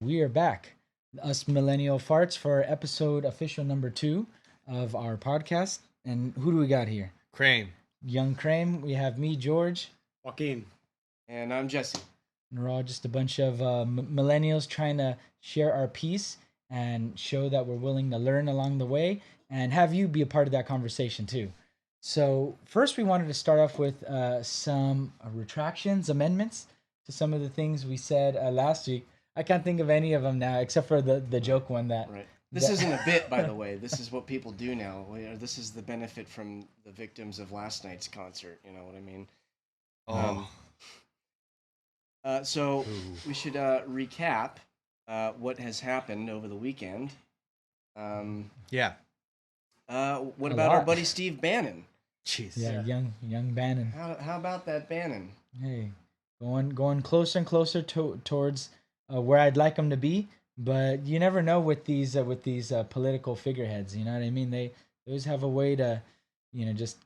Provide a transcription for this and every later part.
We are back, us millennial farts, for episode official number 2 of our podcast. And who do we got here? Crane. Young Crane. We have me, George. Joaquin. And I'm Jesse. And we're all just a bunch of millennials trying to share our piece and show that we're willing to learn along the way and have you be a part of that conversation too. So first, we wanted to start off with some retractions, amendments to some of the things we said last week. I can't think of any of them now, except for the joke one that. Right. This isn't a bit, by the way. This is what people do now. This is the benefit from the victims of last night's concert. You know what I mean? So we should recap what has happened over the weekend. Yeah. What about our buddy Steve Bannon? Jeez. Yeah, young Bannon. How about that Bannon? Hey, going closer and closer towards where I'd like him to be, but you never know with these political figureheads. You know what I mean? They always have a way to, just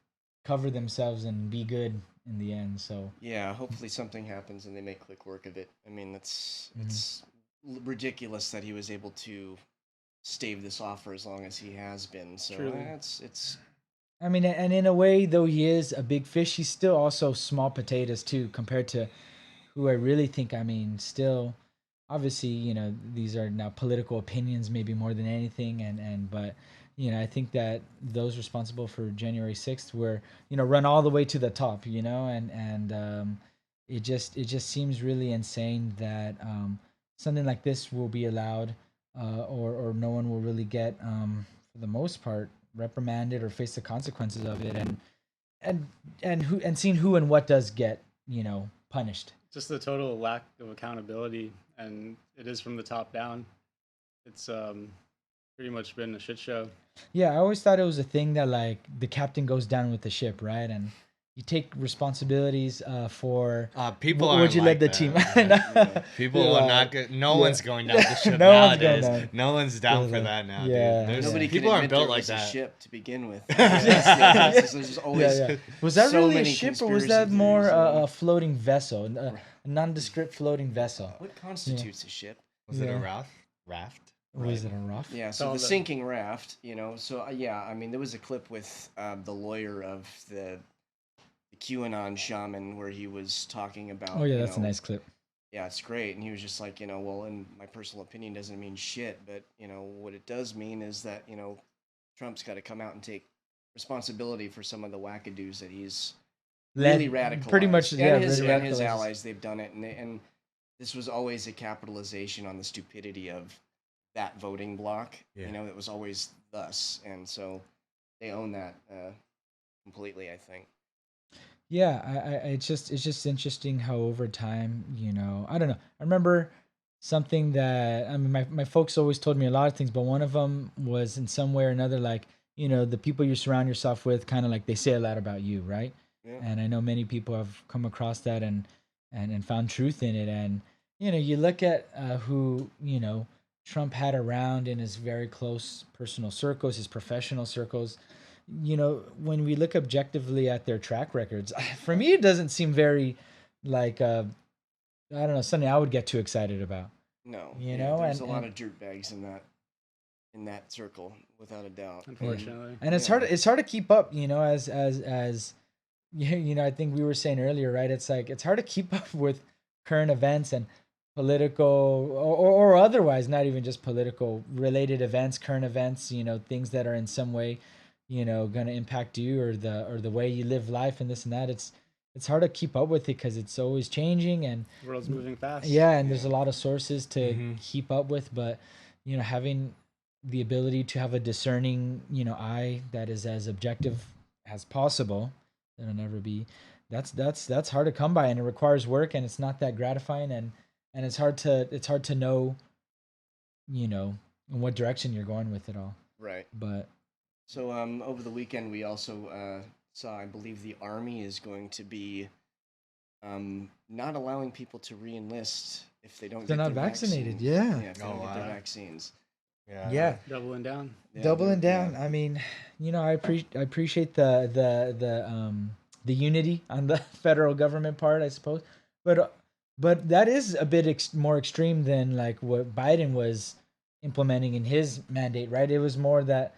cover themselves and be good in the end. So yeah, hopefully something happens and they make quick work of it. I mean, it's ridiculous that he was able to stave this off for as long as he has been. So it's. I mean, and in a way, though he is a big fish, he's still also small potatoes too, compared to who I really think. I mean, still, obviously, these are now political opinions, maybe more than anything, but I think that those responsible for January 6th were, run all the way to the top, and it just seems really insane that something like this will be allowed, or no one will really get, for the most part, reprimanded or face the consequences of it, and seeing who and what does get punished. Just the total lack of accountability, and it is from the top down. It's pretty much been a shit show. Yeah, I always thought it was a thing that like the captain goes down with the ship, right? And you take responsibilities for people. Would you like lead the that. team? People are not good. No one's going down the ship No one's nowadays. going down. No one's down for that now. Yeah. Dude. Nobody People can aren't admit built there like was that. a ship to begin with. There's always Was that so really a many ship, or was conspiracy that more theories, a floating vessel, a nondescript floating vessel? What constitutes a ship? Was it a raft? Was it a raft? Yeah, so the sinking raft, So yeah, I mean, there was a clip with the lawyer of the QAnon shaman where he was talking about. Oh yeah, that's a nice clip. Yeah, it's great, and he was just like, well, in my personal opinion, doesn't mean shit, but what it does mean is that Trump's got to come out and take responsibility for some of the wackadoos that he's really radicalized. Pretty much, and yeah. His allies, they've done it, and this was always a capitalization on the stupidity of that voting bloc. Yeah. It was always thus, and so they own that completely, I think. Yeah, it's just interesting how over time, I don't know. I remember something that, I mean, my folks always told me a lot of things, but one of them was in some way or another, like, the people you surround yourself with, kind of like they say a lot about you, right? Yeah. And I know many people have come across that and found truth in it. And, you look at who, Trump had around in his very close personal circles, his professional circles. When we look objectively at their track records, for me, it doesn't seem very like, I don't know, something I would get too excited about. No, there's a lot of dirtbags in that circle, without a doubt. Unfortunately, and it's hard to keep up. As I think we were saying earlier, right? It's like it's hard to keep up with current events and political or otherwise, not even just political related events, current events. Things that are in some way going to impact you or the way you live life and this and that. It's hard to keep up with it because it's always changing and the world's moving fast. Yeah, and there's a lot of sources to keep up with, but having the ability to have a discerning eye that is as objective as possible, that'll never be. That's hard to come by, and it requires work, and it's not that gratifying, and it's hard to know in what direction you're going with it all. Right. But so over the weekend we also saw, I believe the Army is going to be not allowing people to re-enlist if they don't they're get not their vaccinated. vaccines. Yeah. If they don't get their vaccines. Yeah. Doubling down. Yeah, Doubling they're- down. yeah. I mean, I appreciate the unity on the federal government part, I suppose. But But that is a bit more extreme than like what Biden was implementing in his mandate, right? It was more that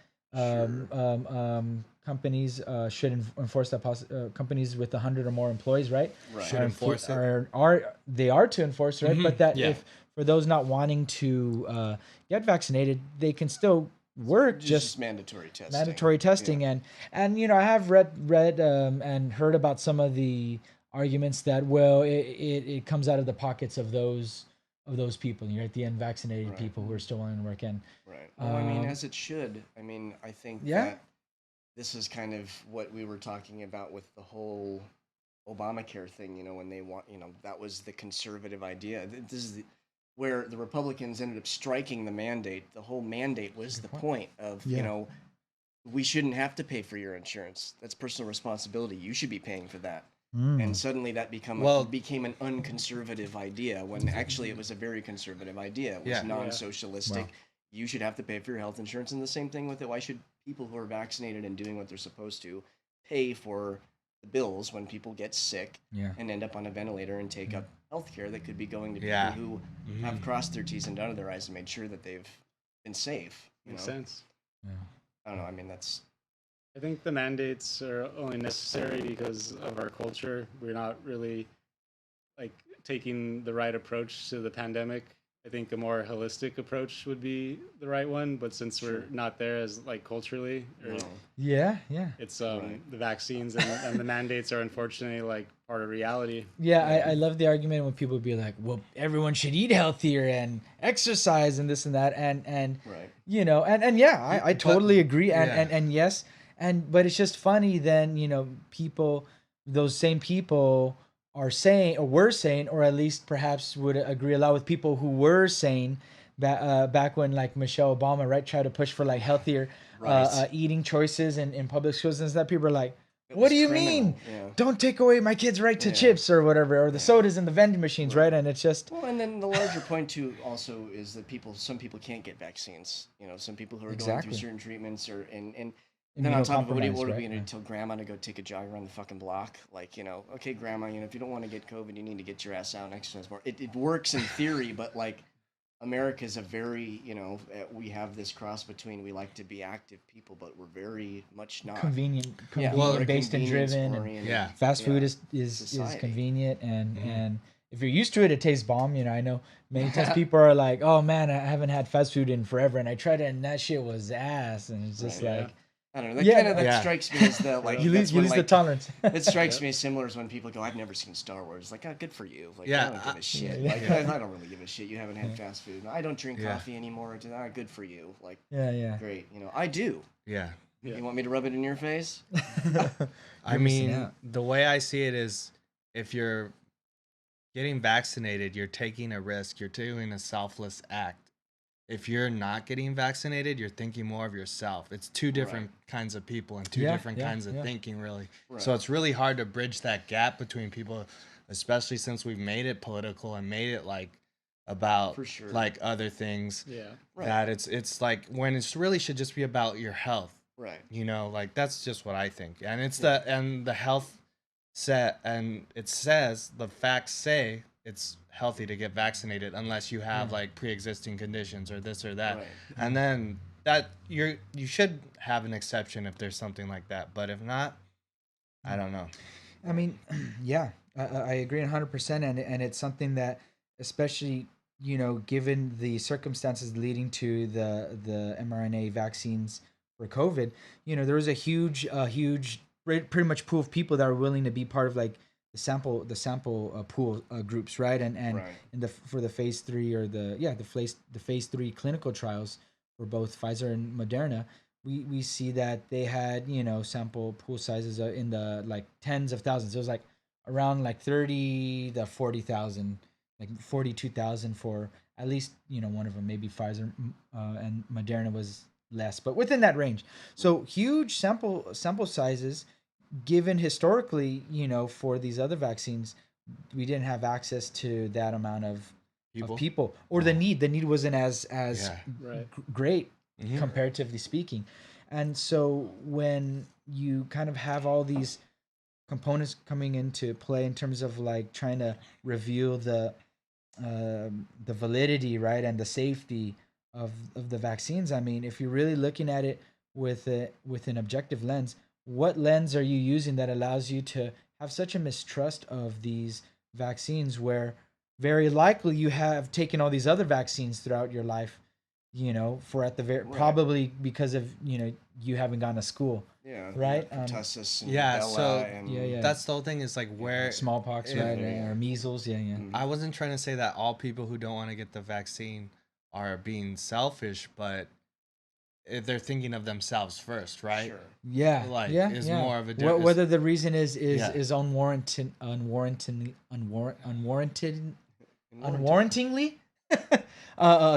companies should enforce that. Companies with 100 or more employees, right? Should enforce it. Are to enforce, right? But that Yeah. if for those not wanting to get vaccinated, they can still work. Just mandatory testing. Mandatory testing, and I have read and heard about some of the arguments that it comes out of the pockets of those people, right? The unvaccinated people who are still willing to work in. Right. Well, I mean, as it should. I mean, I think that this is kind of what we were talking about with the whole Obamacare thing. When they want, that was the conservative idea. This is where the Republicans ended up striking the mandate. The whole mandate was the point of, we shouldn't have to pay for your insurance. That's personal responsibility. You should be paying for that. And suddenly that became an unconservative idea when actually it was a very conservative idea. It was non-socialistic. Wow. You should have to pay for your health insurance. And the same thing with it. Why should people who are vaccinated and doing what they're supposed to pay for the bills when people get sick and end up on a ventilator and take up health care that could be going to people who have crossed their T's and dotted their I's and made sure that they've been safe. Makes sense. Yeah. I don't know. I mean, I think the mandates are only necessary because of our culture. We're not really like taking the right approach to the pandemic. I think a more holistic approach would be the right one, but since we're not there as like culturally, it's the vaccines and the mandates are unfortunately like part of reality. I love the argument when people be like, well, everyone should eat healthier and exercise and this and that, and I totally agree, and yes, but it's just funny then those same people are saying, or were saying, or at least perhaps would agree a lot with people who were saying that back when like Michelle Obama, right, tried to push for like healthier eating choices in public schools and stuff. People are like, what do you mean? Yeah. Don't take away my kid's right to chips or whatever, or the sodas in the vending machines, right? And it's just... Well, and then the larger point too also is that some people can't get vaccines. Some people who are going through certain treatments and then on top of it, what are we going to tell grandma to go take a jog around the fucking block? Like, okay, grandma, if you don't want to get COVID, you need to get your ass out and exercise more. It works in theory, but like America's a very, we have this cross between we like to be active people, but we're very much not. Convenient based and driven. And fast food is convenient and if you're used to it, it tastes bomb. I know many times people are like, oh man, I haven't had fast food in forever. And I tried it and that shit was ass. And it's just like... I don't know. That strikes me as the like you lose the tolerance. It strikes me as similar as when people go, "I've never seen Star Wars." Like, oh, good for you. Like, I don't give a shit. Like, I don't really give a shit. You haven't had fast food. I don't drink coffee anymore. Good for you. Like, great. I do. Yeah. You want me to rub it in your face? I mean, the way I see it is, if you're getting vaccinated, you're taking a risk. You're doing a selfless act. If you're not getting vaccinated, you're thinking more of yourself. It's two different kinds of people and two different kinds of thinking, really. Right. So it's really hard to bridge that gap between people, especially since we've made it political and made it like about like other things. Yeah. Right. That it's like when it's really should just be about your health. Right. Like that's just what I think. And it's the health set, and it says the facts say it's healthy to get vaccinated unless you have like pre-existing conditions or this or that, and then that you should have an exception if there's something like that, but if not, I don't know. I mean, I agree 100%, and it's something that, especially given the circumstances leading to the mRNA vaccines for COVID, there was a huge pretty much pool of people that are willing to be part of like the sample pool groups, right? And for the phase 3 or the phase 3 clinical trials for both Pfizer and Moderna, we see that they had sample pool sizes in the like tens of thousands. It was like around like 30 to 40,000, like 42,000 for at least one of them. Maybe Pfizer and Moderna was less, but within that range. So huge sample sizes. Given historically, for these other vaccines, we didn't have access to that amount of people, or the need wasn't as great, comparatively speaking. And so when you kind of have all these components coming into play in terms of like trying to reveal the validity, right, and the safety of the vaccines. I mean, if you're really looking at it with an objective lens, what lens are you using that allows you to have such a mistrust of these vaccines, where very likely you have taken all these other vaccines throughout your life, for at the very probably because of you haven't gone to school. Yeah, right. Pertussis and Yeah, rubella so and that's the whole thing is like where Smallpox, right, or measles. Yeah. I wasn't trying to say that all people who don't want to get the vaccine are being selfish, but if they're thinking of themselves first, right? Sure. Yeah, Like, yeah, is yeah. more of a Whether the reason is Yeah. unwarrantingly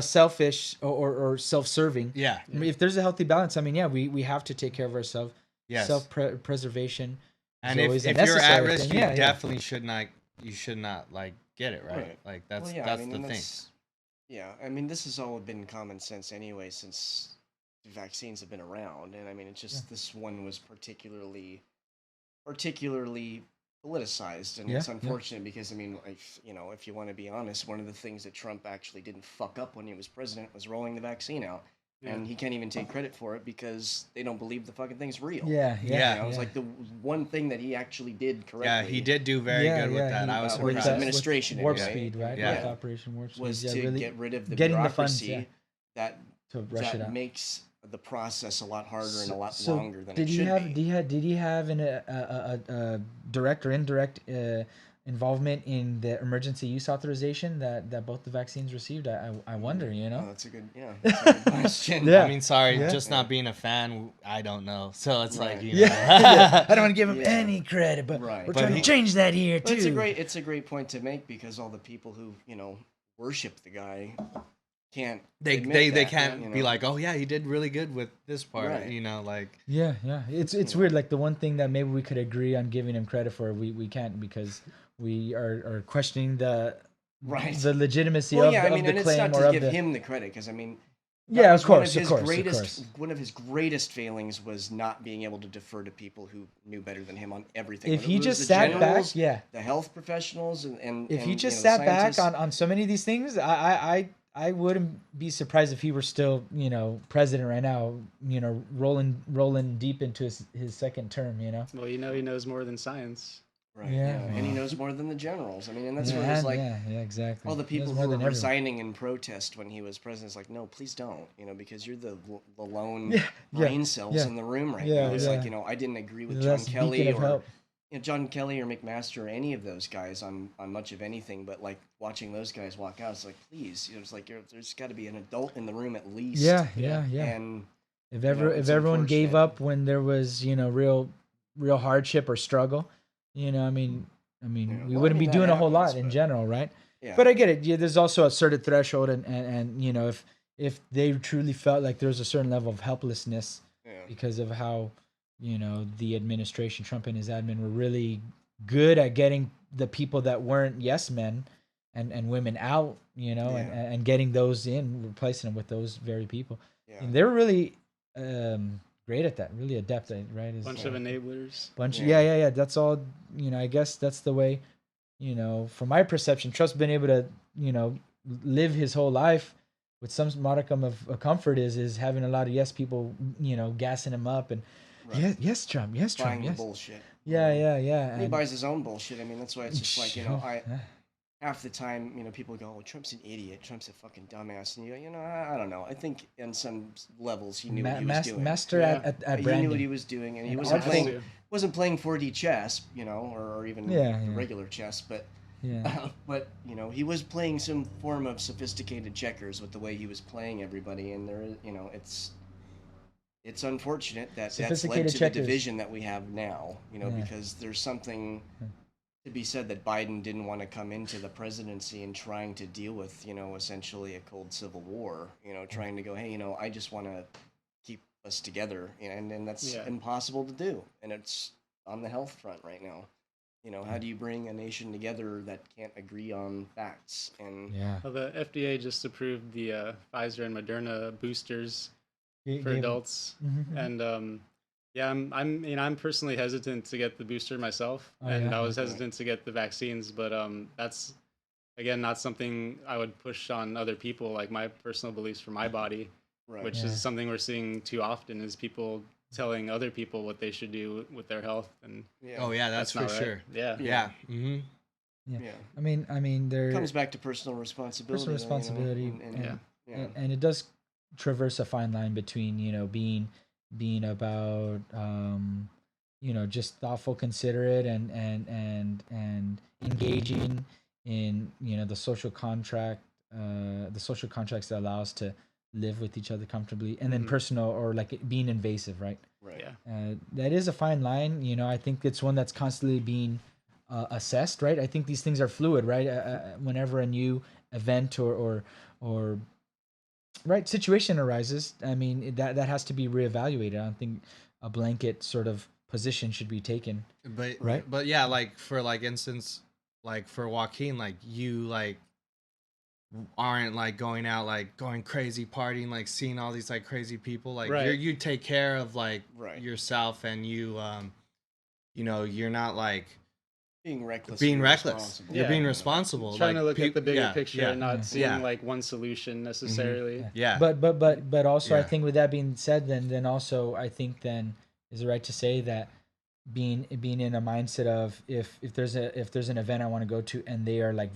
selfish or self-serving. Yeah. I mean, if there's a healthy balance, I mean, yeah, we have to take care of ourselves. Yes. Self-preservation. And if you're at risk, you definitely should not. You should not like get it, right? Like that's the thing. Yeah, I mean, this has all been common sense anyway since vaccines have been around, and I mean, it's just this one was particularly politicized, and it's unfortunate because I mean, if you want to be honest, one of the things that Trump actually didn't fuck up when he was president was rolling the vaccine out. And he can't even take credit for it because they don't believe the fucking thing's real. Yeah. It's like the one thing that he actually did correctly. Yeah, he did do very good with that. I was with his administration, Warp Speed, right? Yeah, with Operation Warp Speed, was to really get rid of the getting bureaucracy the funds, that makes the process a lot harder and a lot longer than it should be. Did he have a direct or indirect involvement in the emergency use authorization that both the vaccines received? I wonder, Oh, that's a good question. I mean, sorry, just not being a fan, I don't know. So it's like, I don't want to give him any credit, but we're trying to change that here too. It's a great point to make because all the people who worship the guy can't they can't be like, oh yeah, he did really good with this part, like it's weird. Like the one thing that maybe we could agree on giving him credit for, we can't, because we are questioning the legitimacy of the claim. And it's not to give him the credit, because I mean, of course. One of his greatest failings was not being able to defer to people who knew better than him on everything. If he just sat back, the health professionals, and if he just sat back on so many of these things, I wouldn't be surprised if he were still, president right now, rolling deep into his second term, Well, he knows more than science. Right. Yeah. And he knows more than the generals. I mean, and that's where it's like, exactly. All the people who were resigning in protest when he was president, it's like, no, please don't, because you're the lone brain cells in the room right now. It's like, I didn't agree with John Kelly or McMaster or any of those guys on much of anything, but like watching those guys walk out, it's like, please, it's like there's got to be an adult in the room at least. Yeah. And if everyone gave up when there was real hardship or struggle, we wouldn't be doing a whole lot in general, right? Yeah. But I get it. Yeah, there's also a certain threshold, and if they truly felt like there's a certain level of helplessness because of how the administration, Trump and his admin, were really good at getting the people that weren't yes men and women out, and getting those in, replacing them with those very people. Yeah. And they were really great at that, really adept at it, right? Bunch of enablers. Yeah. That's all, I guess that's the way, from my perception, Trump's been able to, live his whole life with some modicum of comfort is having a lot of yes people, gassing him up and yes, Trump, buying yes. bullshit. Yeah. And he buys his own bullshit. I mean, that's why it's just like, half the time, people go, "Oh, Trump's an idiot. Trump's a fucking dumbass." And you go, I don't know. I think in some levels he knew what he was doing. Master at branding. He knew what he was doing, and he wasn't playing 4D chess, or even regular chess, but but he was playing some form of sophisticated checkers with the way he was playing everybody, and there is, it's unfortunate that that's led to the division that we have now, because there's something to be said that Biden didn't want to come into the presidency and trying to deal with, essentially a cold civil war, trying to go, hey, I just want to keep us together, and that's impossible to do, and it's on the health front right now. How do you bring a nation together that can't agree on facts? And well, the FDA just approved the Pfizer and Moderna boosters for adults, and Yeah, I'm personally hesitant to get the booster myself, Oh and yeah. I was hesitant to get the vaccines, but that's again not something I would push on other people, like my personal beliefs for my body, Right. which Yeah. is something we're seeing too often is people telling other people what they should do with their health, and Yeah. Oh yeah, that's that's for not right. sure. Yeah. Yeah. Mm-hmm. Yeah. Yeah. I mean, there Comes back to personal responsibility. personal though, responsibility, and Yeah. yeah. and it does traverse a fine line between being about just thoughtful, considerate, and engaging in the social contracts that allow us to live with each other comfortably, and then Mhm. personal or like being invasive, right? Right. Yeah. That is a fine line. I think it's one that's constantly being assessed, right? I think these things are fluid, right? Whenever a new event or right situation arises, I mean that has to be reevaluated. I don't think a blanket sort of position should be taken, But right? but yeah, like for like instance, like for Joaquin, like you like aren't like going out like going crazy partying, like seeing all these like crazy people. Like Right. you take care of like Right. yourself, and you're not like Being reckless. being and reckless. irresponsible. You're Yeah. being responsible. Trying to look at the bigger yeah, picture yeah, and not Yeah. seeing Yeah. like one solution necessarily. Yeah. But also, I Yeah. think with that being said, then also I think then is it right to say that being in a mindset of if there's an event I want to go to and they are like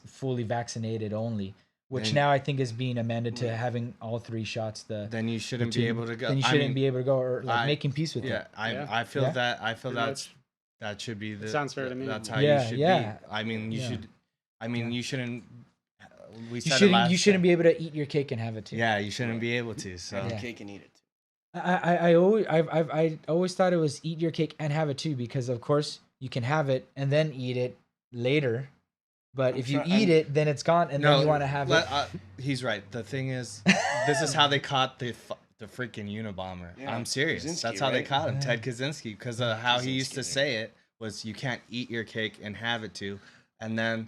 fully vaccinated only, which Then- now I think is being amended to having all 3 shots. Then you shouldn't be able to go. Then you I shouldn't mean, be able to go, or like I- making peace with Yeah, it. Yeah. I feel Yeah. that Pretty that's that should be the. sounds fair to me. That's how Yeah, you should yeah. be. I mean, you Yeah. should. I mean, Yeah. you shouldn't. We You said it shouldn't last you shouldn't time. be able to eat your cake and have it too. Yeah, you shouldn't Right. be able to. So Have your Yeah. cake and eat it. I always thought it was eat your cake and have it too, because of course you can have it and then eat it later, but if you eat it, then it's gone, and then you want to have it. He's right. The thing is, this is how they caught the freaking Unabomber. Yeah, I'm serious. Kaczynski, That's how they right? caught him, Yeah. Ted Kaczynski, because of how he used to Kaczynski. say it was you can't eat your cake and have it too, and then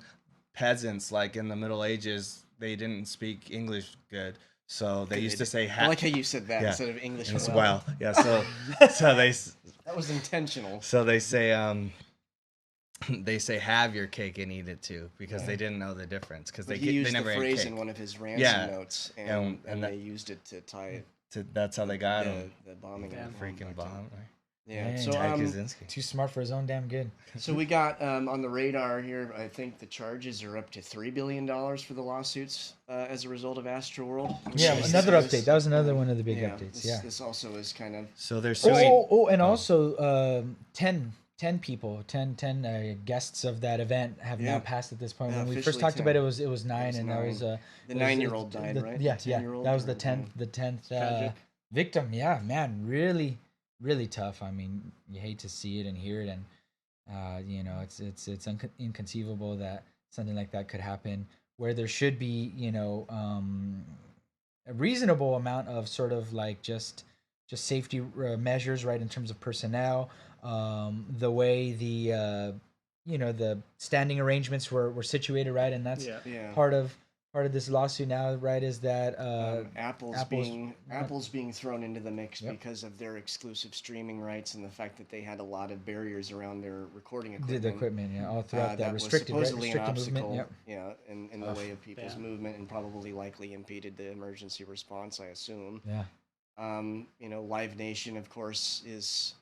peasants like in the Middle Ages they didn't speak English good, so they used to say I like how you said that Yeah. instead of English as well. well. Yeah, so That was intentional. so they say they say have your cake and eat it too, because they didn't know the difference, because But they he used they never the ate phrase cake. in one of his ransom Yeah. notes, And and that- they used it to tie That's how they got him. the bombing. Damn. of Freaking bomb. Yeah. Dang. So Ted Kaczynski. Too smart for his own damn good. so we got on the radar here. I think the charges are up to $3 billion for the lawsuits as a result of Astroworld. Yeah, Which is- another update. That was another one of the big yeah, updates. This, Yeah. This also is kind of So they're suing. And also 10 people, 10 guests of that event have Yeah. now passed at this point. Yeah, when we first officially talked 10. about it, it was 9, was and 9. that was the was 9-year-old died, the- right? Yeah, The yeah. 10-year-old That was the or- 10th Tragic. victim. Yeah, man, really, really tough. I mean, you hate to see it and hear it, and it's inconceivable that something like that could happen, where there should be a reasonable amount of sort of like just safety measures, right, in terms of personnel, the way the standing arrangements were situated, right, and that's Yeah. part of this lawsuit now, right, is that Apple's being thrown into the mix Yep. because of their exclusive streaming rights and the fact that they had a lot of barriers around their recording the equipment. equipment, all throughout that was restricted supposedly an movement. obstacle, Yep. yeah, in the Ugh, way of people's damn. movement, and probably likely impeded the emergency response, I assume. Yeah. Live Nation, of course, is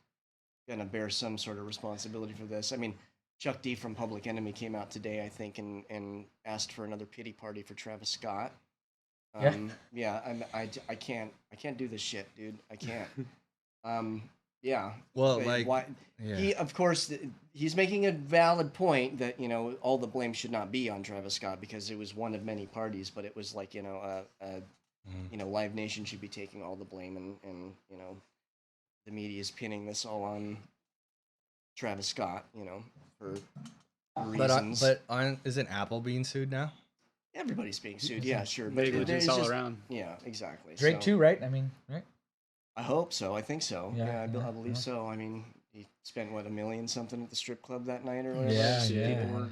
going to bear some sort of responsibility for this. I mean, Chuck D from Public Enemy came out today, I think, and asked for another pity party for Travis Scott. I can't do this shit, dude. I can't. Yeah. Well, But like, why, yeah. he, of course, he's making a valid point that all the blame should not be on Travis Scott because it was one of many parties, but it was like Live Nation should be taking all the blame, and the media is pinning this all on Travis Scott, for reasons. But isn't Apple being sued now? Everybody's being sued, yeah, sure. But Negligence there's all just- around. Yeah, exactly. Drake So, too, right? I mean, right? I hope so. I think so. Yeah, Yeah, I yeah, believe yeah. so. I mean, he spent $1 million something at the strip club that night or whatever. Yeah, so yeah. People were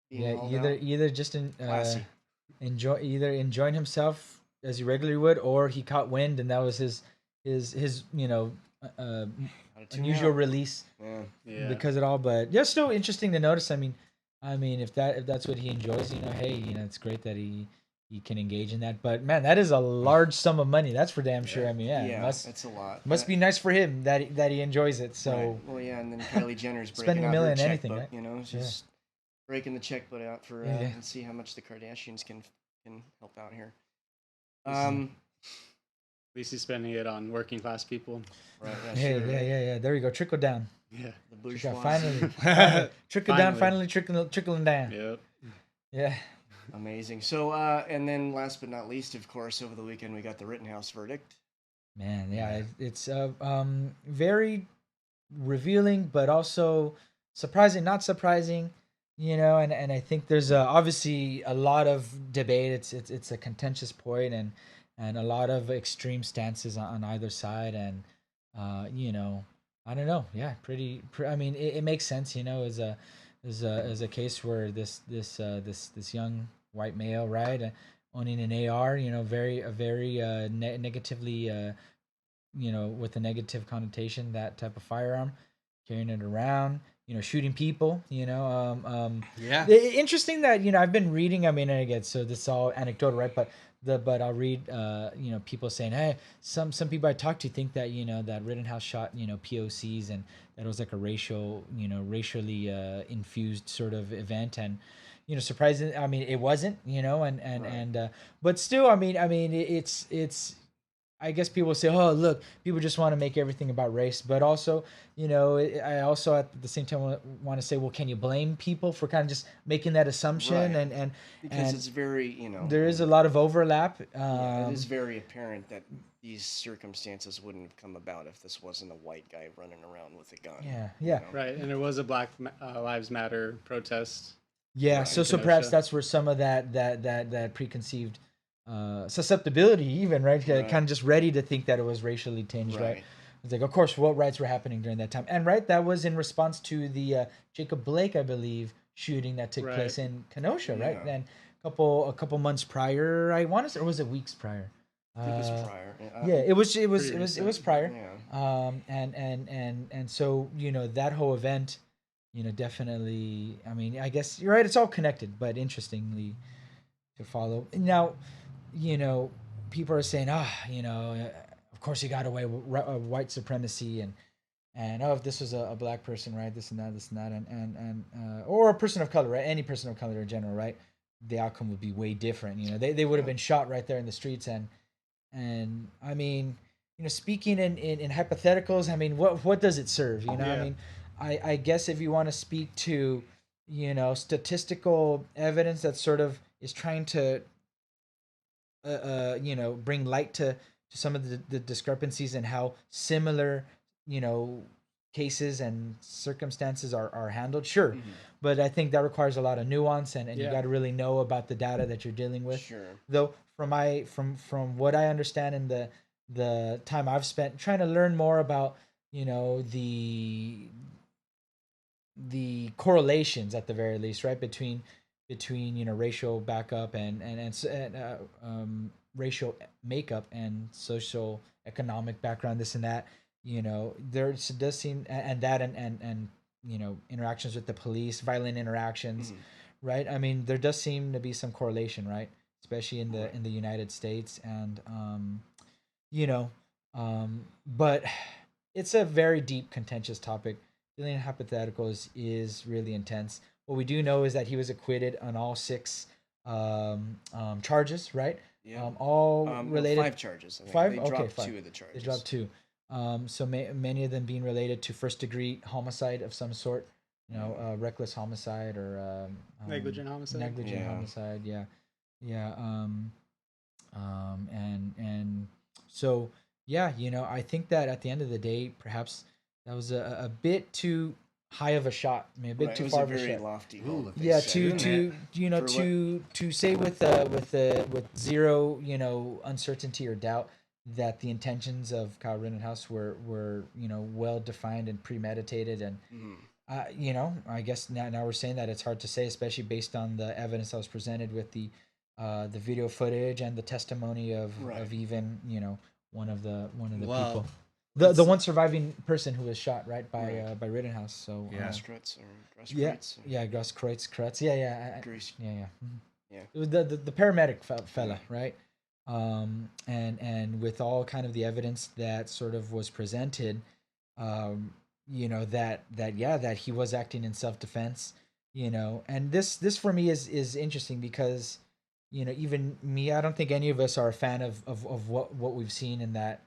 being Yeah, hauled either just Classy. enjoying himself as he regularly would, or he caught wind and that was his out. How to unusual release because of it all. But yeah, still interesting to notice. I mean, if that's what he enjoys, hey, it's great that he can engage in that. But man, that is a large sum of money. That's for damn sure. I mean, that's a lot. Must be nice for him that he enjoys it. So right. Well, yeah, and then Kylie Jenner's spending breaking $1 out million her anything, checkbook, right? just breaking the checkbook out for and see how much the Kardashians can help out here. At least he's spending it on working class people. Right. Yeah. There you go. Trickle down. Yeah. The bourgeois. Finally. Trickle down. Finally trickling down. Yep. Yeah. Amazing. So, and then last but not least, of course, over the weekend we got the Rittenhouse verdict. Man, yeah, it's very revealing, but also surprising, not surprising, and I think there's obviously a lot of debate. It's a contentious point, and a lot of extreme stances on either side, and I don't know, yeah, I mean, it makes sense, as a case where this young white male, right, owning an AR, very negatively, with a negative connotation, that type of firearm, carrying it around, shooting people, Yeah. Interesting that, I've been reading, I mean, and again, so this is all anecdotal, right? But I'll read, people saying, hey, some people I talked to think that, that Rittenhouse shot, POCs, and that it was like a racially infused sort of event. And, surprising. I mean, it wasn't, and but still, I mean, it's, I guess people say, oh, look, people just want to make everything about race. But also, I also at the same time want to say, well, can you blame people for kind of just making that assumption? Right. And because it's very, there is a lot of overlap. It is very apparent that these circumstances wouldn't have come about if this wasn't a white guy running around with a gun. Yeah. Right, and there was a Black Lives Matter protest. Yeah, so perhaps that's where some of that preconceived susceptibility, even, right? Kind of just ready to think that it was racially tinged, right? It's like, of course, what riots were happening during that time, and that was in response to the Jacob Blake, I believe, shooting that took place in Kenosha, right? And a couple months prior, I want to say, or was it weeks prior? I think it was prior. It was prior. Yeah. And so that whole event, definitely. I mean, I guess you're right. It's all connected, but interestingly to follow now. People are saying, of course you got away with white supremacy, and if this was a black person, right, this and that, and or a person of color, right, any person of color in general, right, the outcome would be way different. They would have been shot right there in the streets, and I mean, speaking in hypotheticals, I mean, what does it serve? I mean, I guess if you want to speak to statistical evidence that sort of is trying to bring light to some of the discrepancies and how similar cases and circumstances are handled, sure. But I think that requires a lot of nuance, and you got to really know about the data that you're dealing with. Sure. Though from what I understand in the time I've spent trying to learn more about the correlations, at the very least, right, between racial backup and racial makeup and social economic background, this and that, there does seem, and interactions with the police, violent interactions, right? I mean, there does seem to be some correlation, right, especially in the United States, and but it's a very deep, contentious topic. Dealing in hypotheticals is really intense. What we do know is that he was acquitted on all 6 charges, right? Yeah. All related. 5 charges. I think. 5. They Okay, dropped 5. 2 of the charges. They dropped 2. So many of them being related to first-degree homicide of some sort. Reckless homicide or negligent homicide. Homicide. Yeah. And so yeah, I think that at the end of the day, perhaps that was a bit too high of a shot. I mean, a bit too far of a shot. Very lofty goal. Yeah, to say with zero uncertainty or doubt that the intentions of Kyle Rittenhouse were well defined and premeditated, and I guess now we're saying that it's hard to say, especially based on the evidence that was presented with the video footage and the testimony of even one of the people. The one surviving person who was shot right by Rittenhouse. So Yeah. Grosskreutz or Grosskreutz. Yeah, Grosskreutz. Yeah. Yeah. Yeah. It was the paramedic fella, right? And with all kind of the evidence that sort of was presented, that he was acting in self defense, and this for me is interesting because, even me, I don't think any of us are a fan of what we've seen in that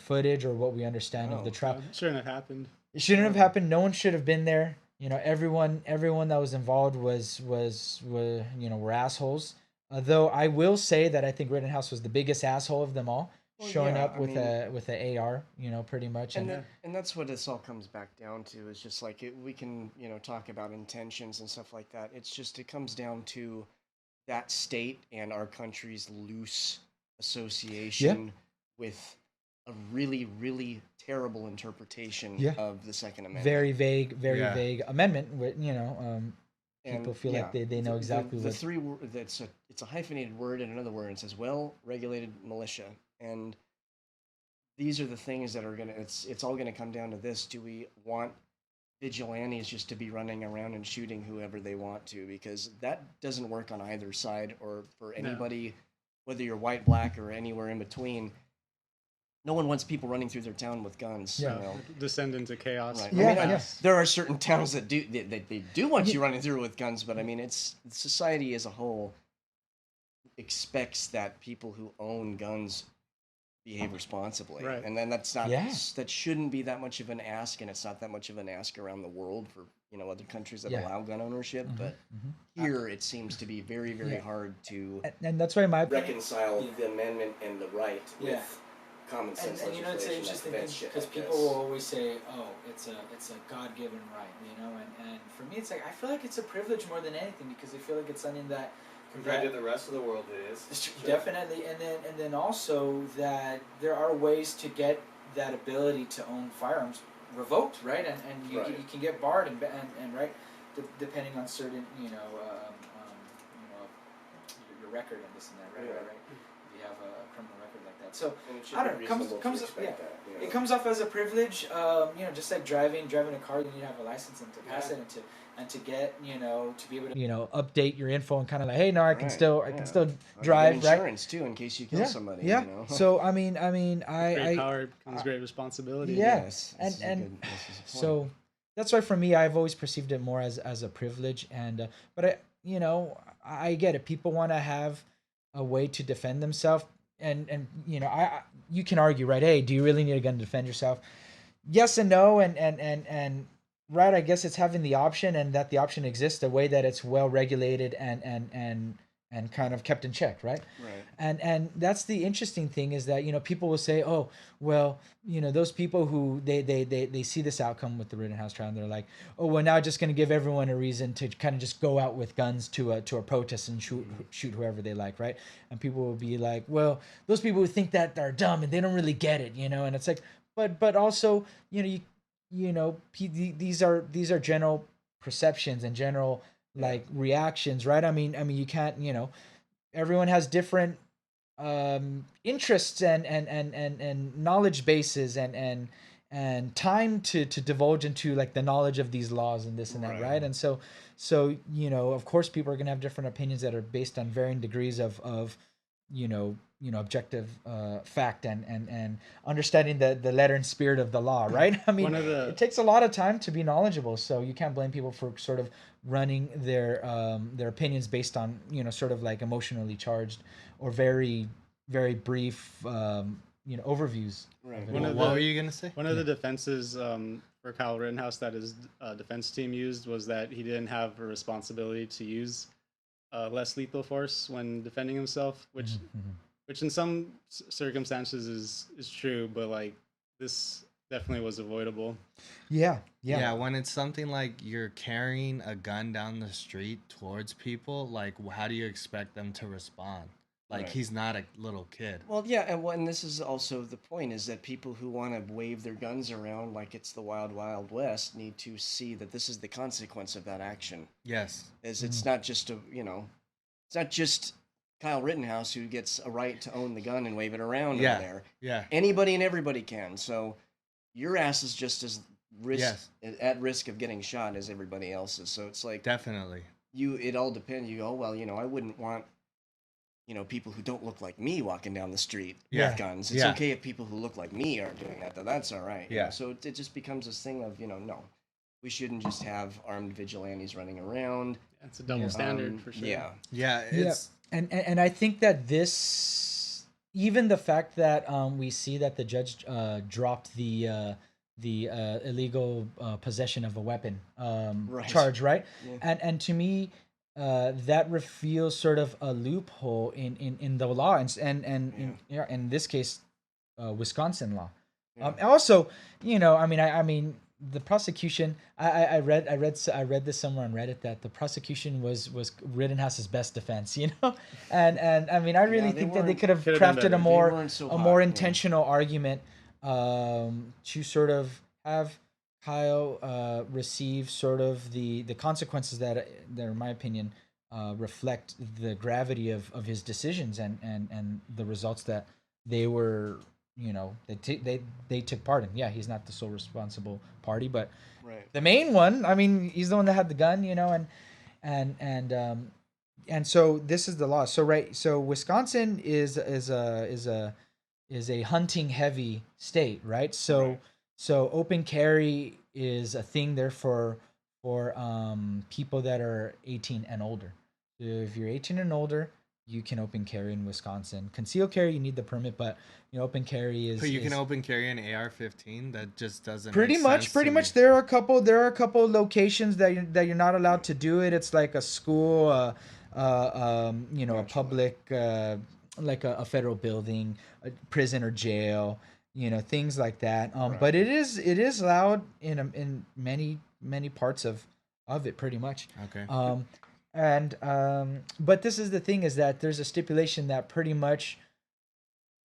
footage or what we understand of the trial. It shouldn't have happened. It shouldn't have happened. No one should have been there. Everyone that was involved were assholes. Though I will say that I think Rittenhouse was the biggest asshole of them all, showing up with a AR, pretty much. And that's what this all comes back down to. Is just like we can talk about intentions and stuff like that. It's just it comes down to that state and our country's loose association with a really, really terrible interpretation of the Second Amendment. Very vague amendment. People feel like they know exactly the three. It's a hyphenated word and another word. It says well-regulated militia, and these are the things that are gonna. It's all gonna come down to this: do we want vigilantes just to be running around and shooting whoever they want to? Because that doesn't work on either side, or for anybody, whether you're white, black, or anywhere in between. No one wants people running through their town with guns. Descend into chaos. Right. I mean, there are certain towns that they do want you running through with guns, but I mean, it's society as a whole expects that people who own guns behave responsibly, and then that's not that shouldn't be that much of an ask, and it's not that much of an ask around the world for other countries that allow gun ownership, but here it seems to be very, very hard to and that's why my reconcile the amendment and the right with common sense and it's an interesting thing because people will always say, "Oh, it's a God-given right," and for me, it's like I feel like it's a privilege more than anything because I feel like it's something that compared to the rest of the world, it is definitely, and then also that there are ways to get that ability to own firearms revoked, right? And you can get barred and right, depending on certain your record and this and that, right? If you have a criminal record like that, so I don't know. It comes off as a privilege, just like driving a car. You need to have a license and to pass it and to get to be able to update your info and kind of like, hey, no, I can still drive, insurance too in case you kill somebody. So I mean, great power comes great responsibility. Yes, and so that's why for me, I've always perceived it more as a privilege, and but I get it. People want to have a way to defend themselves. And you can argue, right? Hey, do you really need a gun to defend yourself? Yes and no, and right. I guess it's having the option, and that the option exists, a way that it's well regulated and kind of kept in check, right? Right. And that's the interesting thing is that people will say, oh, well, those people who they see this outcome with the Rittenhouse trial, and they're like, oh, we're now just going to give everyone a reason to kind of just go out with guns to a protest and shoot whoever they like, right? And people will be like, well, those people who think that are dumb and they don't really get it, and it's like, but also these are general perceptions and general like reactions, right? I mean you can't, everyone has different interests and knowledge bases and time to divulge into like the knowledge of these laws and this and that, right? And so of course people are going to have different opinions that are based on varying degrees of objective fact and understanding the letter and spirit of the law, right? I mean, it takes a lot of time to be knowledgeable, so you can't blame people for sort of running their opinions based on sort of like emotionally charged or very, very brief overviews. Right. What were you gonna say? One of the defenses for Kyle Rittenhouse that his defense team used was that he didn't have a responsibility to use less lethal force when defending himself, which in some circumstances is true, but like this definitely was avoidable. Yeah. When it's something like you're carrying a gun down the street towards people, like how do you expect them to respond? Like he's not a little kid. Well, yeah, and this is also the point is that people who want to wave their guns around like it's the wild, wild west need to see that this is the consequence of that action. Yes. It's not just it's not just Kyle Rittenhouse who gets a right to own the gun and wave it around Yeah. over there. Yeah. Anybody and everybody can. So your ass is just as Yes. at risk of getting shot as everybody else's. So it's like Definitely. it all depends. You go, well, I wouldn't want people who don't look like me walking down the street with guns. It's okay if people who look like me are doing that, though. That's all right. Yeah. So it just becomes this thing of, no, we shouldn't just have armed vigilantes running around. It's a double standard for sure. Yeah. Yeah. It's And I think that this, even the fact that we see that the judge dropped the illegal possession of a weapon charge, right? Yeah. And to me, that reveals sort of a loophole in the law, and in this case, Wisconsin law. Yeah. Also, I mean, the prosecution. I read this somewhere on Reddit that the prosecution was Rittenhouse's best defense. And I mean, I really think that they could have crafted a more intentional argument to sort of have Kyle receive sort of the consequences that in my opinion reflect the gravity of his decisions and the results that they were they took part in. Yeah, he's not the sole responsible party, but the main one. I mean, he's the one that had the gun, and so this is the law. So Wisconsin is a hunting heavy state, right? So open carry is a thing there for people that are 18 and older. So if you're 18 and older, you can open carry in Wisconsin. Concealed carry, you need the permit, but open carry is. But you can open carry an AR-15. That just doesn't. Pretty much. There are a couple locations that you're not allowed to do it. It's like a school, a public, like a federal building, a prison or jail, things like that. But it is allowed in many parts of it, pretty much. Okay. But this is the thing, is that there's a stipulation that pretty much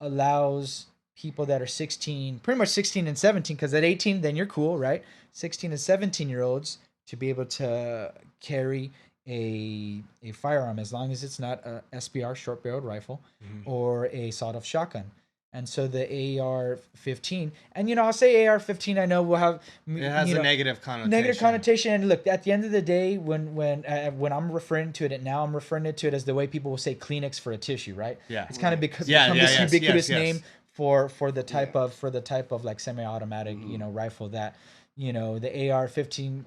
allows people that are 16, pretty much 16 and 17, because at 18 then you're cool, right? 16 and 17-year-olds to be able to carry a firearm, as long as it's not a SBR short-barreled rifle or a sawed-off shotgun. And so the AR-15, and I'll say AR-15. I know we'll have it has a negative connotation. Negative connotation, and look, at the end of the day, when I'm referring to it now, I'm referring to it as the way people will say Kleenex for a tissue, right? Yeah, it's kind of become this ubiquitous name for the type of like semi-automatic rifle that the AR-15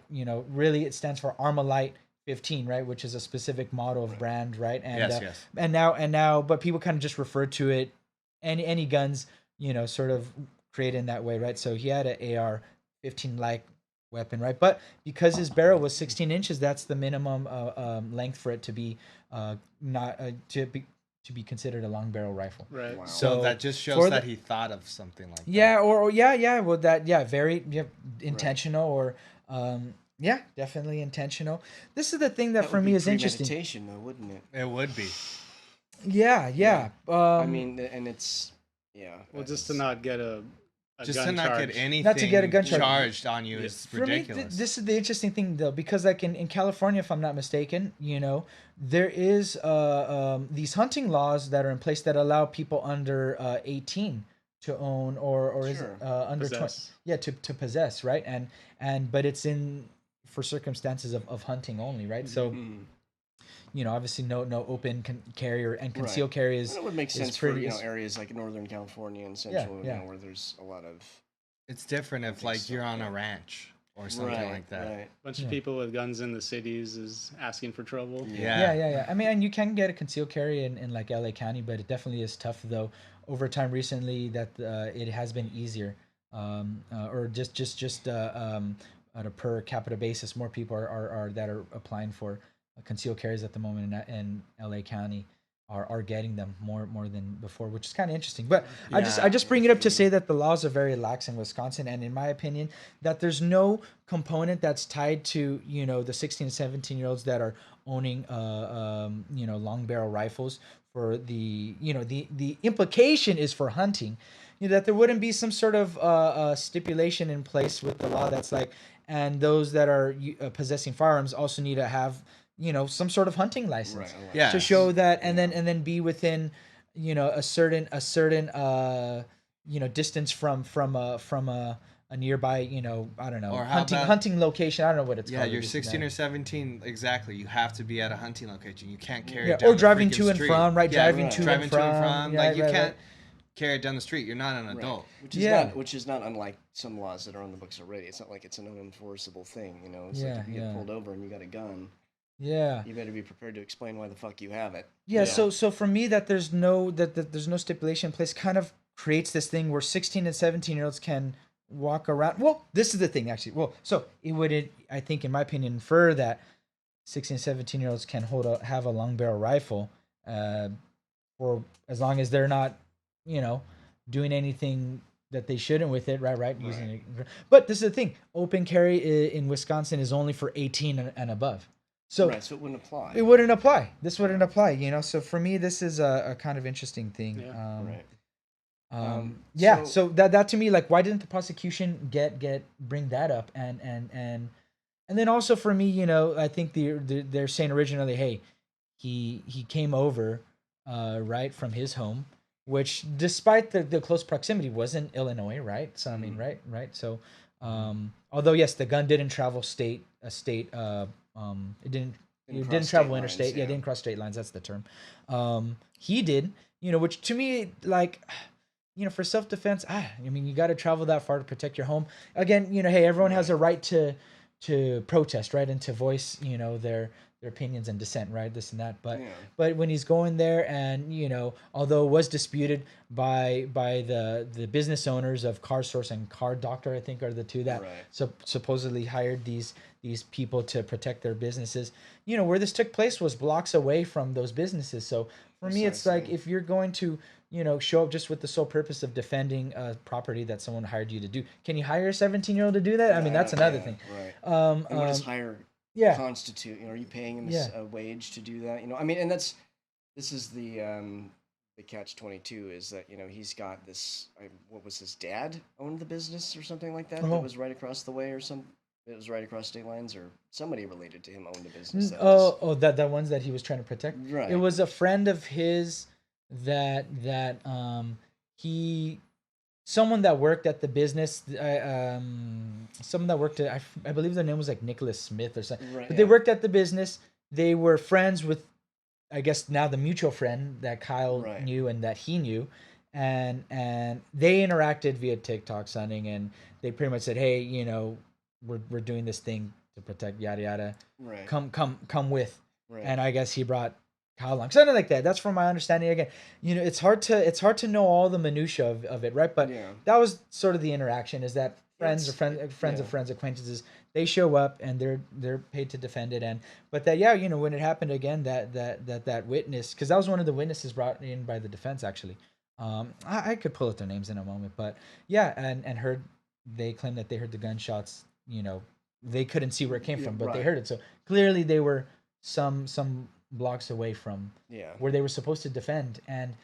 really it stands for Armalite 15, right, which is a specific model of brand, right? And and now but people kind of just refer to it. Any guns, sort of created in that way, right? So he had an AR-15 like weapon, right? But because his barrel was 16 inches, that's the minimum length for it to be not to be considered a long barrel rifle. Right. Wow. So that just shows that he thought of something like that. Yeah, well, very intentional, or definitely intentional. This is the thing that for me is interesting. Premeditation, though, wouldn't it? It would be. Yeah. I mean, and it's well, just to not get a just gun to not charge. get anything not to get a gun charged on you is for ridiculous. Me, this is the interesting thing, though, because like in California, if I'm not mistaken, there is these hunting laws that are in place that allow people under 18 to own or is it under 20? Yeah, to possess, right? And but it's for circumstances of hunting only, right? So. Obviously no open carry and concealed carry is. It would make sense for areas like Northern California and Central, where there's a lot of. It's different if like you're on a ranch or something like that. Right. A bunch of people with guns in the cities is asking for trouble. Yeah. I mean, and you can get a concealed carry in like LA County, but it definitely is tough, though. Over time, recently, that it has been easier, or just at a per capita basis, more people are applying for concealed carries at the moment in LA County are getting them more than before, which is kind of interesting. But I just bring it up to say that the laws are very lax in Wisconsin, and in my opinion, that there's no component that's tied to the 16 and 17-year-olds that are owning long barrel rifles for the implication is for hunting, that there wouldn't be some sort of stipulation in place with the law that's like, and those that are possessing firearms also need to have some sort of hunting license, Yeah, to show that, and then be within, a certain distance from a nearby, I don't know, Or how about, hunting location. I don't know what it's called. Yeah, you're 16 or 17. Exactly. You have to be at a hunting location. You can't carry Yeah, it down or the driving freaking to and street. from, right? Yeah, Driving to and from. Like, you right, can't carry it down the street. You're not an adult. Which is not unlike some laws that are on the books already. It's not like it's an unenforceable thing, It's like if you get pulled over and you got a gun, you better be prepared to explain why the fuck you have it. Yeah, so for me, that there's no there's no stipulation in place kind of creates this thing where 16 and 17-year-olds can walk around. Well, this is the thing, actually. Well, so it would, I think, in my opinion, infer that 16 and 17-year-olds can have a long barrel rifle, for as long as they're not, doing anything that they shouldn't with it, right? Using it. But this is the thing: open carry in Wisconsin is only for 18 and above. So it wouldn't apply. It wouldn't apply. This wouldn't apply, So for me, this is a kind of interesting thing. So that to me, like, why didn't the prosecution bring that up? And then also for me, I think they're saying originally, hey, he came over, right, from his home, which, despite the close proximity, was in Illinois, right? So I mean, right. So although yes, the gun didn't travel state. It didn't travel interstate. It didn't cross state lines. That's the term. He did, which to me, like, for self-defense, I mean, you got to travel that far to protect your home. Again, hey, everyone has a right to protest, right, and to voice, their opinions and dissent, right, this and that. But when he's going there, and although it was disputed by the business owners of Car Source and Car Doctor, I think, are the two that supposedly hired these people to protect their businesses. Where this took place was blocks away from those businesses. So for me, it's like, if you're going to show up just with the sole purpose of defending a property that someone hired you to do, can you hire a 17-year-old to do that? I mean, that's another thing. And what does hire constitute? Are you paying him a wage to do that? I mean, and this is the catch-22 is that he's got this. What was his dad owned the business or something like that? That was right across the way, or some. It was right across state lines, or somebody related to him owned a business. That ones that he was trying to protect. Right. It was a friend of his that someone that worked at the business, someone that worked at, I believe their name was like Nicholas Smith or something. Right, but they worked at the business. They were friends with, I guess now, the mutual friend that Kyle knew and that he knew, and they interacted via TikTok, something, and they pretty much said, hey, we're doing this thing to protect yada yada. Right. Come with. Right. And I guess he brought Kyle along, something like that. That's from my understanding. Again, it's hard to know all the minutia of it, right? But that was sort of the interaction. Is that friends of friends, acquaintances, they show up and they're paid to defend it. But when it happened again, that witness, because that was one of the witnesses brought in by the defense, actually. I could pull up their names in a moment, but they claimed that they heard the gunshots. They couldn't see where it came from, but they heard it. So clearly they were some blocks away from where they were supposed to defend. And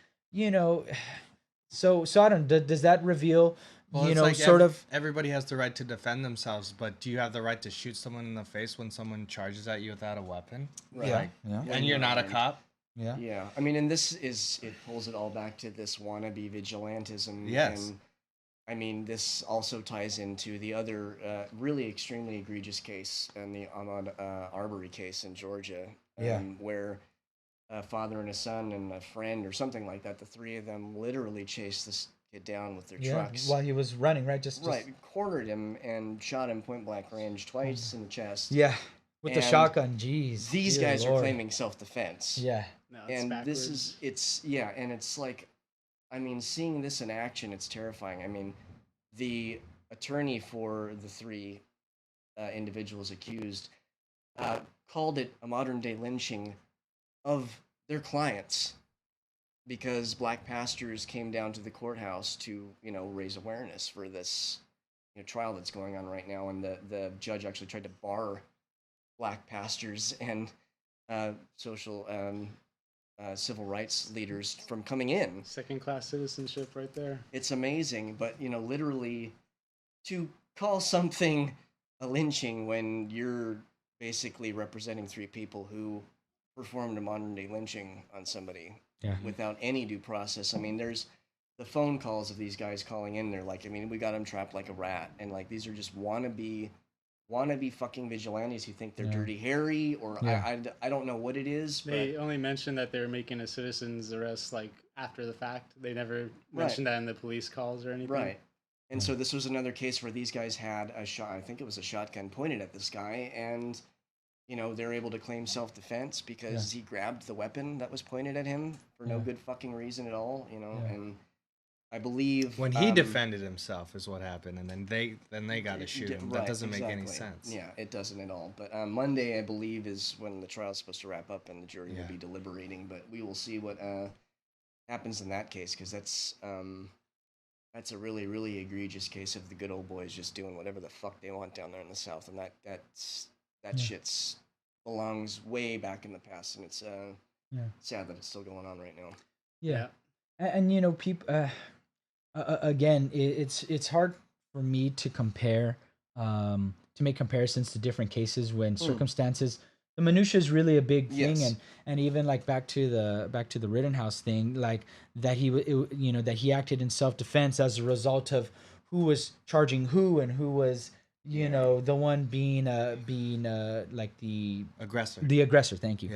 so I don't. Does that reveal? Everybody has the right to defend themselves, but do you have the right to shoot someone in the face when someone charges at you without a weapon? Right. And you're not a cop. Yeah. Yeah. I mean, and it pulls it all back to this wannabe vigilantism. Yes. And, I mean, this also ties into the other really extremely egregious case, and the Arbery case in Georgia, where a father and a son and a friend or something like that, the three of them literally chased this kid down with their trucks while he was running, right? Cornered him and shot him point blank range twice in the chest. Yeah, with the shotgun. Jeez, these guys are claiming self-defense. Yeah, and it's like, I mean, seeing this in action, it's terrifying. I mean, the attorney for the three individuals accused called it a modern-day lynching of their clients, because black pastors came down to the courthouse to, raise awareness for this trial that's going on right now, and the judge actually tried to bar black pastors and civil rights leaders from coming in. Second-class citizenship right there. It's amazing, but literally, to call something a lynching when you're basically representing 3 people who performed a modern day lynching on somebody without any due process. I mean, there's the phone calls of these guys calling in. They're like, I mean, we got him trapped like a rat, and like these are just wannabe fucking vigilantes who think they're Dirty Harry, or I don't know what it is. They only mentioned that they were making a citizen's arrest like after the fact. They never mentioned that in the police calls or anything. Right. And so this was another case where these guys had a shot. I think it was a shotgun pointed at this guy, and you know they're able to claim self-defense because he grabbed the weapon that was pointed at him for no good fucking reason at all. You know, and I believe when he defended himself is what happened, and then they got to shoot him. That doesn't make any sense. Yeah, it doesn't at all. But Monday, I believe, is when the trial is supposed to wrap up, and the jury will be deliberating. But we will see what happens in that case, because that's a really, really egregious case of the good old boys just doing whatever the fuck they want down there in the South, and that shit's belongs way back in the past, and it's sad that it's still going on right now. Yeah, and you know, people. Again, it's hard for me to compare, to make comparisons to different cases when circumstances. The minutia is really a big thing, and even like back to the Rittenhouse thing, like that he acted in self-defense as a result of who was charging who and who was the one being like the aggressor. The aggressor, thank you.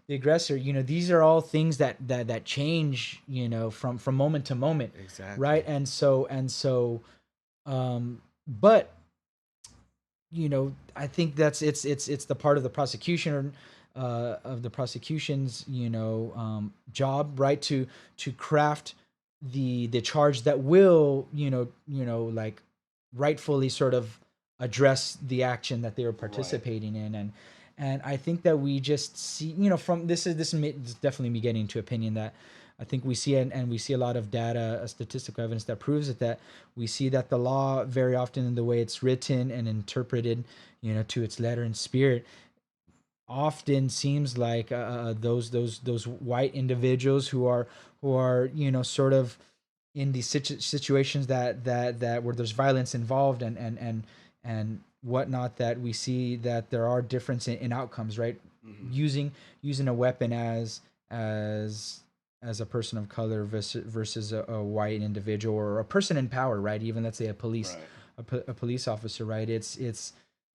The aggressor. These are all things that change, from moment to moment. Exactly. Right, and so, but I think that's it's the part of the prosecution of the prosecution's job, right, to craft the charge that will like rightfully sort of address the action that they were participating in, and I think that we just see from this is definitely me getting into opinion that I think we see and we see a lot of data, statistical evidence that proves it, that we see that the law very often in the way it's written and interpreted, to its letter and spirit, often seems like those white individuals who are sort of in these situations that where there's violence involved and whatnot, that we see that there are difference in outcomes, right? Mm-hmm. Using a weapon as a person of color versus a white individual or a person in power, right? Even let's say a police officer, right?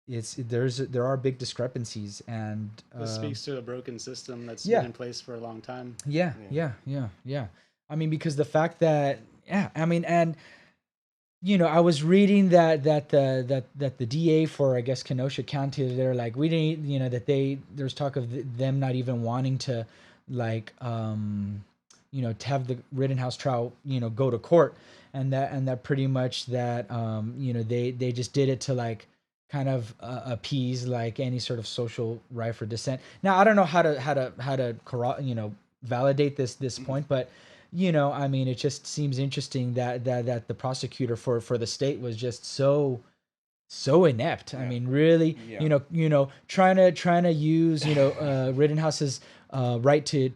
There are big discrepancies, and this speaks to a broken system that's been in place for a long time. Yeah. I mean, because the fact that I was reading that the DA for, I guess, Kenosha County, they're like, we didn't, there's talk of them not even wanting to like to have the Rittenhouse trial go to court, and that pretty much that they just did it to like kind of appease like any sort of social rife or dissent. Now I don't know how to validate this point, but it just seems interesting that the prosecutor for the state was just so inept. I mean, really, trying to use Rittenhouse's right to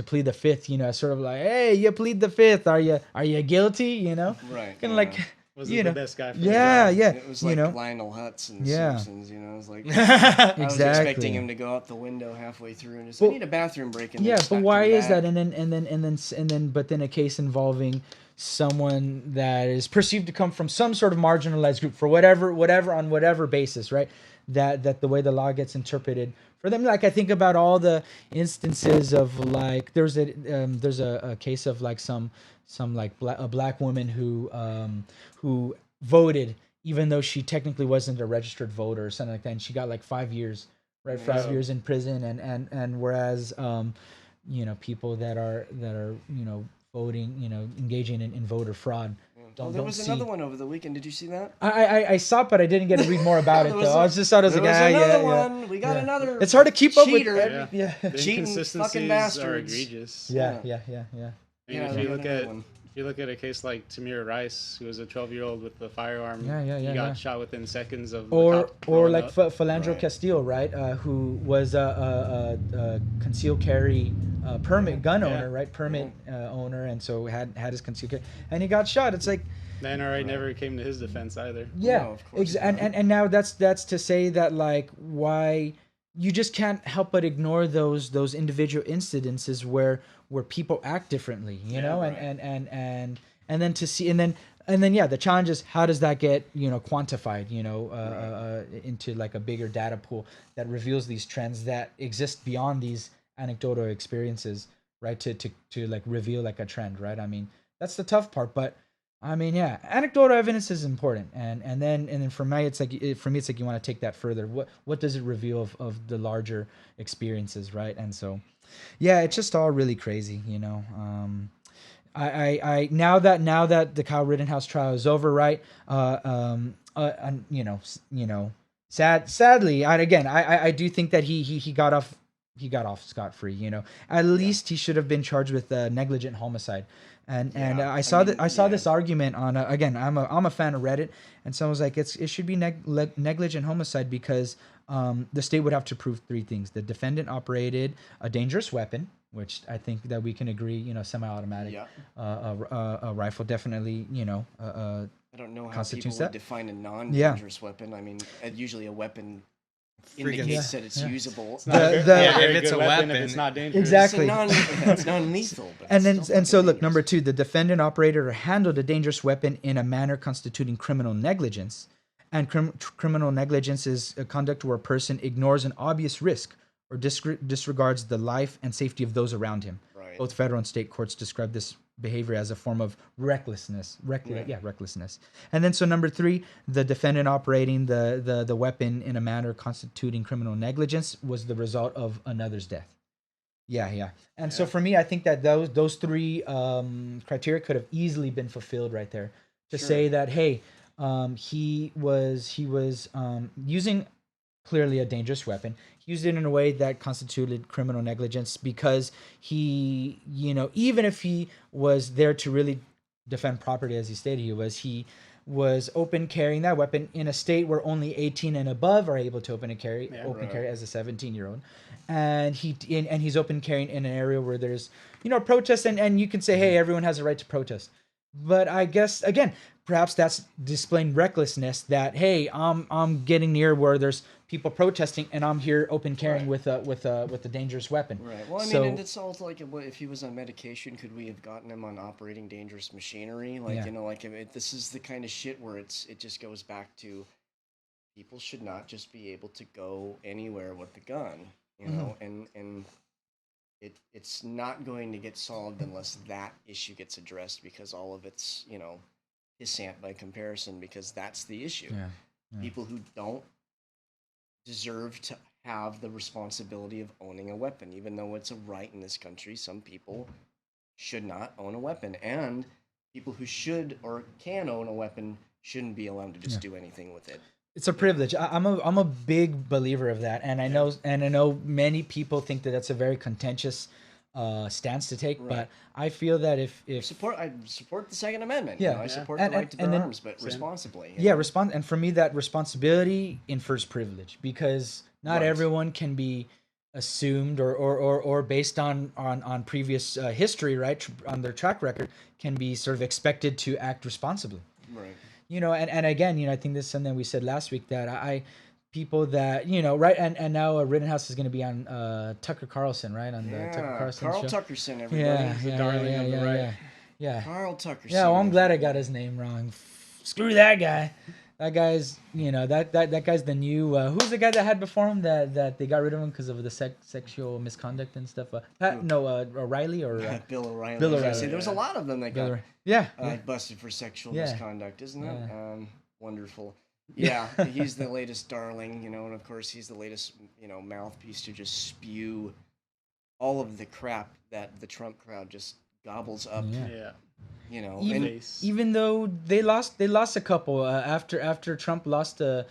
plead the fifth, sort of like, hey, you plead the fifth, are you guilty? Right. Kind of like. Wasn't the best guy for the job. It was like Lionel Hutz and Simpsons, it was like I was expecting him to go out the window halfway through and just I need a bathroom break. And but why is that? And then a case involving someone that is perceived to come from some sort of marginalized group for whatever basis, right? That the way the law gets interpreted for them, like I think about all the instances of like there's a case of like some like a black woman who voted even though she technically wasn't a registered voter or something like that, and she got like 5 years, right? 5 years in prison, and whereas people that are voting, engaging in voter fraud. There was another one over the weekend. Did you see that? I saw it, but I didn't get to read more about it though. I just thought it was like, another one. We got another. It's hard to keep up with. The cheating fucking bastards. Are egregious. Yeah. If you look at a case like Tamir Rice, who was a 12-year-old with the firearm, he got shot within seconds of or like Philandro Castillo, right? Who was a concealed carry permit gun owner, right? Permit owner, and so had his concealed carry, and he got shot. It's like the NRA never came to his defense either. Yeah, no, of course. And now that's to say that like why you just can't help but ignore those individual incidences where people act differently, you know, right. and then to see and then yeah, the challenge is how does that get, you know, quantified, you know, into like a bigger data pool that reveals these trends that exist beyond these anecdotal experiences, right? To like reveal like a trend, right? I mean, that's the tough part, but I mean, yeah, anecdotal evidence is important, and then for me, it's like you want to take that further. What does it reveal of the larger experiences, right? And so, yeah, it's just all really crazy, you know. I now that the Kyle Rittenhouse trial is over, right? And, you know, sadly, I do think that he got off scot free. You know, at least he should have been charged with negligent homicide. And I saw this argument on again. I'm a fan of Reddit, and someone was like, it should be negligent homicide because the state would have to prove three things: the defendant operated a dangerous weapon, which I think that we can agree, you know, semi-automatic, a rifle definitely, you know, I don't know how people would define a non-dangerous weapon. I mean, usually a weapon indicates that it's usable. It's not if it's a weapon, if it's not dangerous. Exactly. It's non-lethal. But and so look, number 2, the defendant operated or handled a dangerous weapon in a manner constituting criminal negligence. And criminal negligence is a conduct where a person ignores an obvious risk or disregards the life and safety of those around him. Right. Both federal and state courts describe this behavior as a form of recklessness. Recklessness. And then so number 3, the defendant operating the weapon in a manner constituting criminal negligence was the result of another's death. Yeah. And so for me, I think that those 3 criteria could have easily been fulfilled right there to say that, hey, he was using clearly a dangerous weapon. He used it in a way that constituted criminal negligence because he, you know, even if he was there to really defend property as he stated he was open carrying that weapon in a state where only 18 and above are able to open carry as a 17-year-old. And he's open carrying in an area where there's, you know, protests and you can say, hey, everyone has a right to protest. But I guess again, perhaps that's displaying recklessness that, hey, I'm getting near where there's people protesting and I'm here open carrying with a dangerous weapon. Right. Well, I mean, and it's also like if he was on medication, could we have gotten him on operating dangerous machinery? Like, you know, like this is the kind of shit where it just goes back to people should not just be able to go anywhere with the gun, you know, and it's not going to get solved unless that issue gets addressed because all of it's, you know, pissant by comparison because that's the issue. People who don't deserve to have the responsibility of owning a weapon, even though it's a right in this country. Some people should not own a weapon, and people who should or can own a weapon shouldn't be allowed to just do anything with it. It's a privilege. I'm a big believer of that, and I know many people think that that's a very contentious stance to take, but I feel that if I support the Second Amendment. You know, I support the right to bear arms, but responsibly. And for me, that responsibility infers privilege because not everyone can be assumed or based on previous history, right, on their track record, can be sort of expected to act responsibly. Right. You know, and again, you know, I think this is something we said last week that people that, you know, right, and now Rittenhouse is going to be on Tucker Carlson, right, on the Tucker Carlson Carl show. Tuckerson, everybody. He's the darling of the right. Yeah. Carl Tuckerson. Yeah, well, I'm glad I got his name wrong. Screw that guy. That guy's, you know, that guy's the new. Who's the guy that had before him that they got rid of him because of the sexual misconduct and stuff? O'Reilly or Bill O'Reilly. Bill O'Reilly. See, there was a lot of them that got busted for sexual misconduct, isn't it? Wonderful. Yeah, he's the latest darling, you know, and of course he's the latest, you know, mouthpiece to just spew all of the crap that the Trump crowd just gobbles up. Yeah. You know, even though they lost a couple after Trump lost the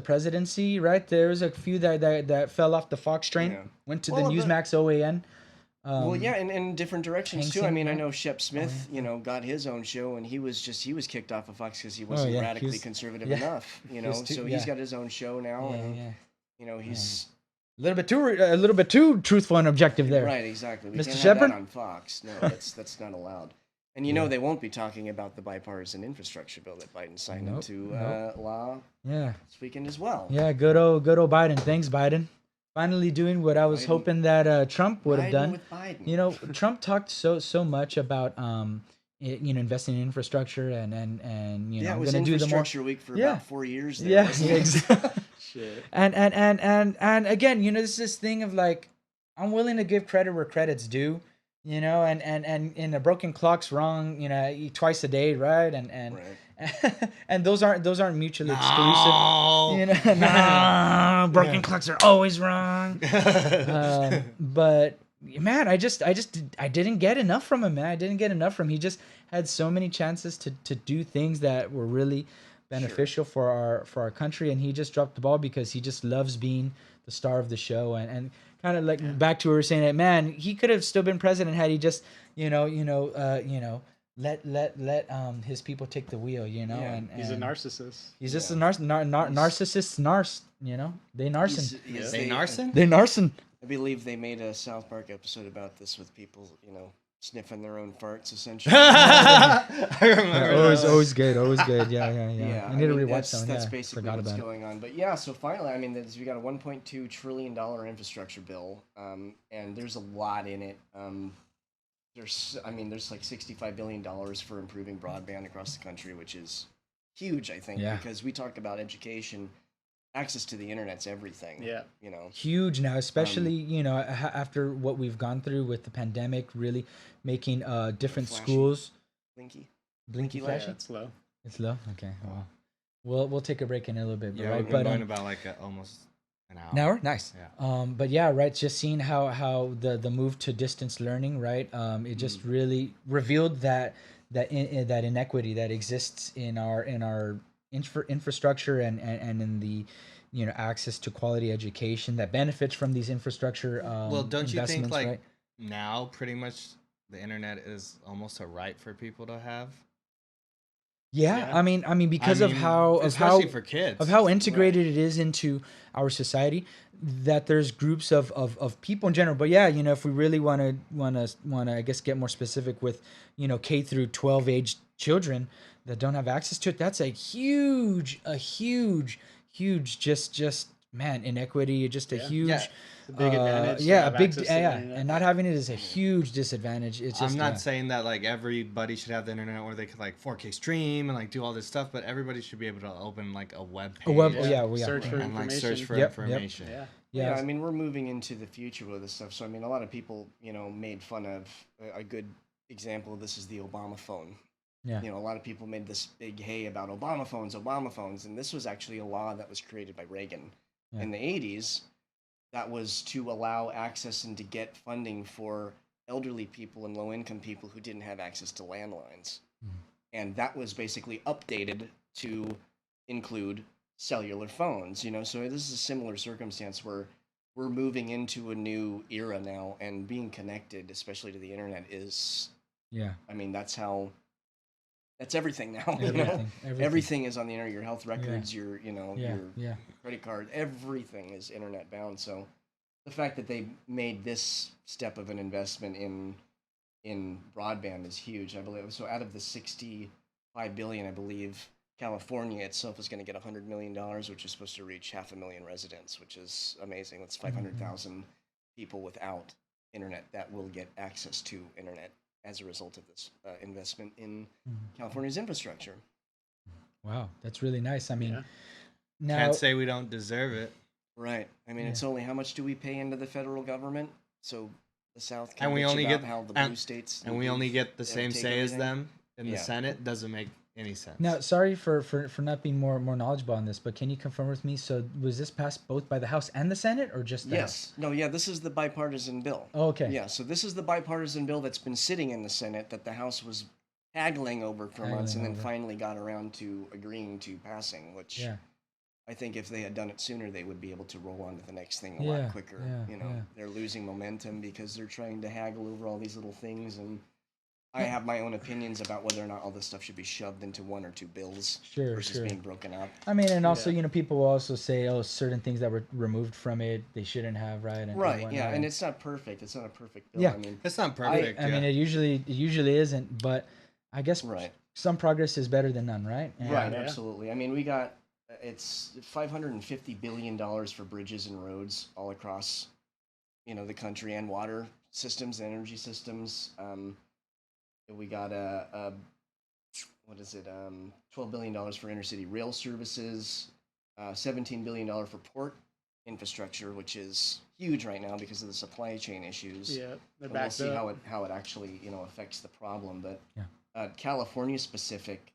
presidency, right? There was a few that fell off the Fox train, went to the Newsmax OAN. And in different directions too. I mean, I know Shep Smith, you know, got his own show, and he was kicked off of Fox because he wasn't radically conservative enough, you know. He's got his own show now, and you know, he's a little bit too truthful and objective there. Right, exactly. We Mr. can't Shepard? have that on Fox. No, that's not allowed. And you know they won't be talking about the bipartisan infrastructure bill that Biden signed into law this weekend as well. Yeah, good old Biden. Thanks, Biden. finally doing what I was hoping that Trump would have done. With Biden. You know, Trump talked so much about investing in infrastructure and you know, it I'm was going to do the more infrastructure week for about 4 years there. Yeah, exactly. Shit. And again, you know, this thing of like, I'm willing to give credit where credit's due, you know, and a broken clock's wrong, you know, twice a day, right? And and those aren't mutually exclusive. You know, no, broken clocks are always wrong. But man, I didn't get enough from him, man. I didn't get enough from him. He just had so many chances to do things that were really beneficial for our country, and he just dropped the ball because he just loves being the star of the show, and kind of like back to what we were saying, that man, he could have still been president had he just let his people take the wheel, you know. And he's a narcissist. He's just a narcissist, you know. They narson. They narson? They narson. I believe they made a South Park episode about this with people, you know, sniffing their own farts, essentially. I remember. Always good. Yeah. I need to rewatch that one. That's basically what's going on. But yeah, so finally, I mean, we got a $1.2 trillion infrastructure bill, and there's a lot in it. There's like $65 billion for improving broadband across the country, which is huge, I think, because we talk about education. Access to the internet's everything. Yeah, you know, huge now, especially you know, after what we've gone through with the pandemic, really making different schools. Blinky flashy. Yeah, it's low. It's low. Okay, well, we'll take a break in a little bit. Yeah, right? We've been going about like almost an hour. An hour, nice. Yeah. But yeah, right. Just seeing how the move to distance learning, right? It just really revealed that inequity that exists in our infrastructure and in the, you know, access to quality education that benefits from these infrastructure well, don't you think like right? now pretty much the internet is almost a right for people to have? Yeah. I mean because of how for kids, of how integrated it is into our society, that there's groups of people in general. But yeah, you know, if we really want to I guess get more specific with, you know, K through 12 age children that don't have access to it, that's a huge just man, inequity, just a huge a big advantage. And not having it is a huge disadvantage. It's just, I'm not saying that like everybody should have the internet where they could like 4K stream and like do all this stuff, but everybody should be able to open like a web page. Search for and information. like search for information. Yeah, I mean, we're moving into the future with this stuff. So I mean, a lot of people, you know, made fun of a good example of this is the Obama phone. Yeah. You know, a lot of people made this big hay about Obama phones, and this was actually a law that was created by Reagan in the 80s that was to allow access and to get funding for elderly people and low-income people who didn't have access to landlines. And that was basically updated to include cellular phones, you know, so this is a similar circumstance where we're moving into a new era now, and being connected, especially to the internet, is, I mean, that's everything now. Everything is on the internet. Your health records, your credit card, everything is internet bound. So the fact that they made this step of an investment in broadband is huge, I believe. So out of the $65 billion, I believe California itself is going to get $100 million, which is supposed to reach 500,000 residents, which is amazing. That's 500,000 people without internet that will get access to internet as a result of this investment in California's infrastructure. Wow, that's really nice. I mean, now can't say we don't deserve it. Right. I mean, it's only how much do we pay into the federal government? So the South can and we only get how the blue states and we only get the same say as them in the Senate. Doesn't make any sense. Now, sorry for not being more knowledgeable on this, but can you confirm with me? So, was this passed both by the House and the Senate, or just the House? No, this is the bipartisan bill. Oh, okay. Yeah, so this is the bipartisan bill that's been sitting in the Senate that the House was haggling over for months, and then finally got around to agreeing to passing. Which I think if they had done it sooner, they would be able to roll on to the next thing a lot quicker. They're losing momentum because they're trying to haggle over all these little things, and I have my own opinions about whether or not all this stuff should be shoved into one or two bills versus being broken up. I mean, and also, you know, people will also say, oh, certain things that were removed from it, they shouldn't have, right? And it's not perfect. It's not a perfect bill. Yeah, I mean, it's not perfect. I mean, it usually isn't, but I guess some progress is better than none, right? Right, absolutely. I mean, we got, it's $550 billion for bridges and roads all across, the country, and water systems, energy systems. We got what is it? $12 billion for intercity rail services, $17 billion for port infrastructure, which is huge right now because of the supply chain issues. Yeah, they're We'll backed see up. how it actually affects the problem. But Yeah. California specific,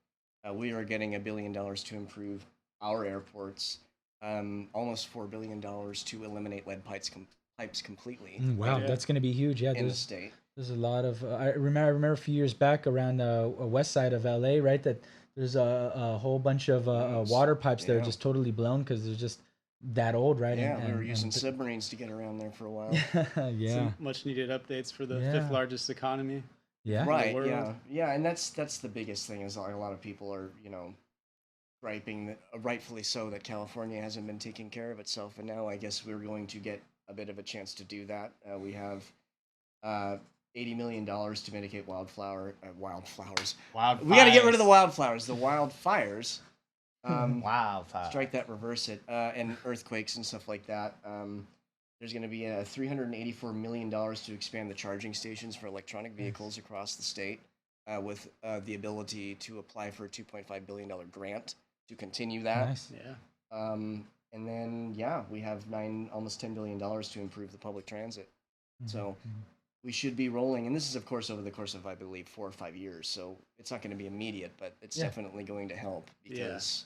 we are getting $1 billion to improve our airports. Almost $4 billion to eliminate lead pipes completely. Wow, Yeah. that's going to be huge. Yeah, in the state. There's a lot of. I remember a few years back around west side of LA, right? That there's a whole bunch of water pipes that are just totally blown because they're just that old, right? Yeah, we were using submarines to get around there for a while. Yeah. Some much needed updates for the Yeah. fifth largest economy. Yeah. Right. world. Yeah, and that's the biggest thing is a lot of people are griping that, rightfully so, that California hasn't been taking care of itself, and now I guess we're going to get a bit of a chance to do that. We have $80 million to mitigate wildflowers. Wildfires. We got to get rid of the wildflowers, the wildfires. Wildfire. Strike that, reverse it, and earthquakes and stuff like that. There's going to be $384 million to expand the charging stations for electronic vehicles across the state, with the ability to apply for a $2.5 billion grant to continue that. Nice. Yeah. And then, we have almost $10 billion to improve the public transit. So we should be rolling. And this is, of course, over the course of, I believe, 4 or 5 years. So it's not going to be immediate, but it's definitely going to help because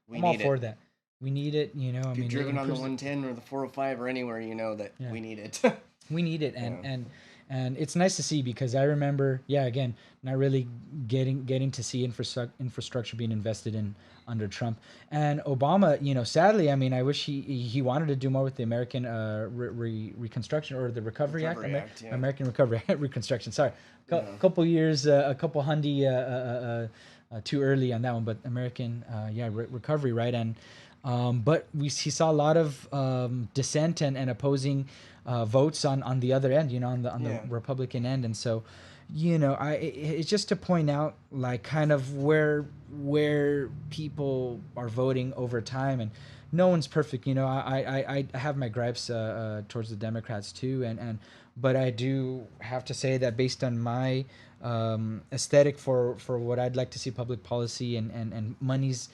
we I'm all need for it. that. We need it. If you've driven on the 110 or the 405 or anywhere, that we need it. We need it, and it's nice to see because I remember, again, not really getting to see infrastructure being invested in under Trump and Obama. Sadly, I mean, I wish he wanted to do more with the American Reconstruction or the Recovery Act, American Recovery Reconstruction. Sorry, couple years, a couple hundy too early on that one, but American, recovery, right? And but he saw a lot of dissent and opposing votes on the other end, on the Republican end, and so, it's just to point out like kind of where people are voting over time, and no one's perfect. I have my gripes towards the Democrats too, but I do have to say that based on my aesthetic for what I'd like to see public policy and monies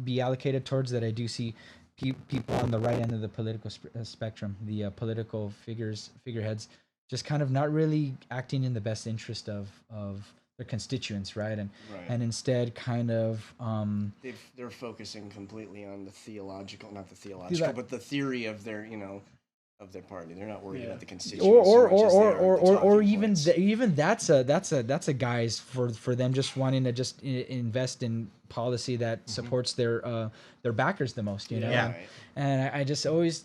be allocated towards, that I do see people on the right end of the political spectrum, the political figureheads, just kind of not really acting in the best interest of their constituents, right? And instead kind of they're focusing completely on but the theory of their of their party. They're not worried about the constituents, or even that's a guise for them just wanting to just invest in policy that supports their backers the most, And I just always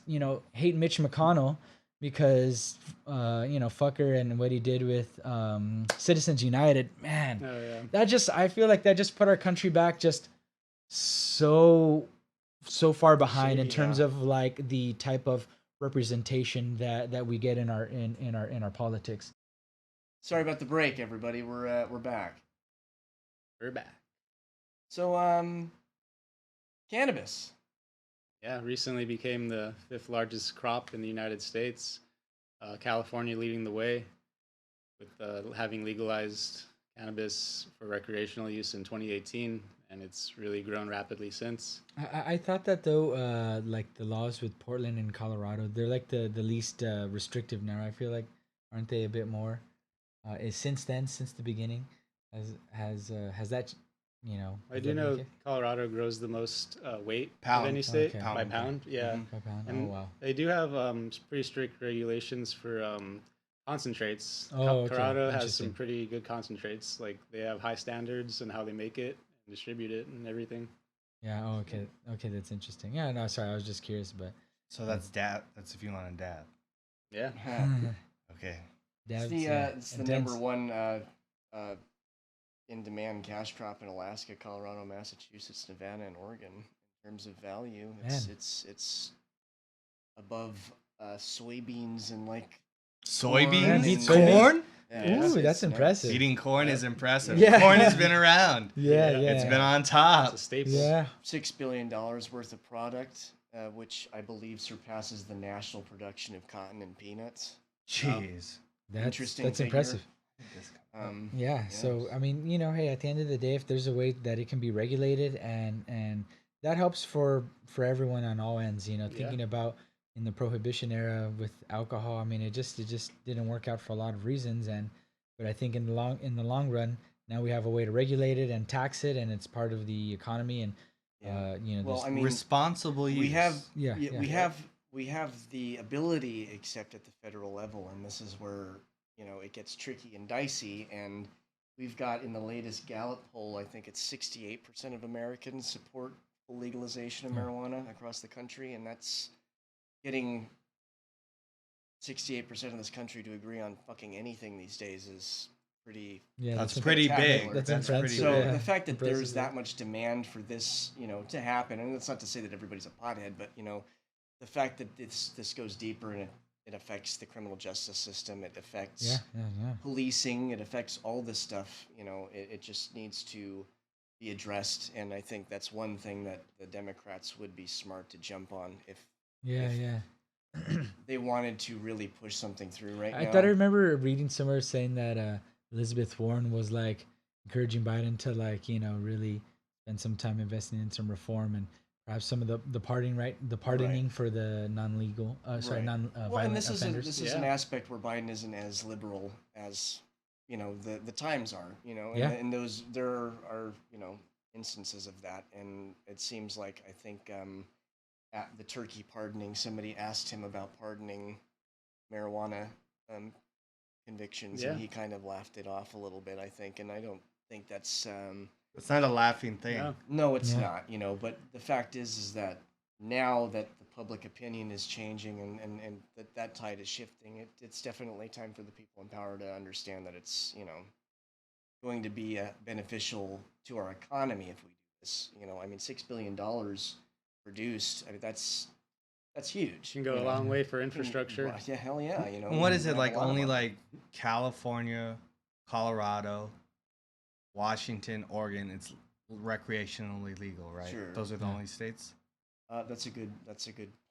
hate Mitch McConnell because fucker and what he did with Citizens United, man. I feel like that just put our country back just so far behind in terms of like the type of representation that we get in our politics. Sorry about the break, everybody. We're back. We're back. So cannabis. Yeah, recently became the 5th largest crop in the United States. California leading the way with having legalized cannabis for recreational use in 2018, and it's really grown rapidly since. I thought that though, like the laws with Portland and Colorado, they're like the least restrictive now. I feel like, aren't they a bit more? Since the beginning, has that, I do know Colorado grows the most weight pound. of any state by pound. Yeah, by pound. And oh wow. They do have pretty strict regulations for concentrates. Oh, okay. Colorado has some pretty good concentrates. Like they have high standards in how they make it, and distribute it, and everything. Yeah. Oh, okay. Okay, that's interesting. Yeah. No, sorry, I was just curious, but. So that's dab. That's if you want to dab. Yeah. Okay. It's the number one in demand cash crop in Alaska, Colorado, Massachusetts, Nevada, and Oregon in terms of value. It's above soybeans and like soybeans, corn. Yeah. Ooh, that's impressive. Eating corn is impressive. Yeah. Corn has been around. Yeah. It's been on top. It's a staple. Yeah. $6 billion worth of product, which I believe surpasses the national production of cotton and peanuts. Jeez. Interesting. That's figure. impressive. Yeah. So I mean, hey, at the end of the day, if there's a way that it can be regulated and that helps for everyone on all ends, thinking about in the prohibition era with alcohol, I mean, it just didn't work out for a lot of reasons, but I think in the long run, now we have a way to regulate it and tax it, and it's part of the economy, and well, I mean, responsible use. We have the ability, except at the federal level, and this is where it gets tricky and dicey. And we've got in the latest Gallup poll, I think it's 68% of Americans support full legalization of marijuana across the country, and that's getting 68% of this country to agree on fucking anything these days is pretty. Yeah, that's pretty big. That's pretty. So the fact that there's that much demand for this, to happen, and it's not to say that everybody's a pothead, but the fact that this goes deeper and it affects the criminal justice system, it affects policing, it affects all this stuff. It just needs to be addressed, and I think that's one thing that the Democrats would be smart to jump on if they wanted to really push something through now. I thought I remember reading somewhere saying that Elizabeth Warren was like encouraging Biden to really spend some time investing in some reform and perhaps some of the pardoning for the non-legal violent offenders. This is an aspect where Biden isn't as liberal as the times are, and those there are instances of that, and it seems like I think at the Turkey pardoning, somebody asked him about pardoning marijuana convictions, and he kind of laughed it off a little bit, I think, and I don't think that's it's not a laughing thing. No, it's not, but the fact is that now that the public opinion is changing and that tide is shifting, it's definitely time for the people in power to understand that it's going to be beneficial to our economy if we do this. I mean, $6 billion produced. I mean, that's huge. Can go a long way for infrastructure. Well, yeah, hell yeah. What is it like? Only like California, Colorado, Washington, Oregon. It's recreationally legal, right? Sure. Those are the only states. That's a good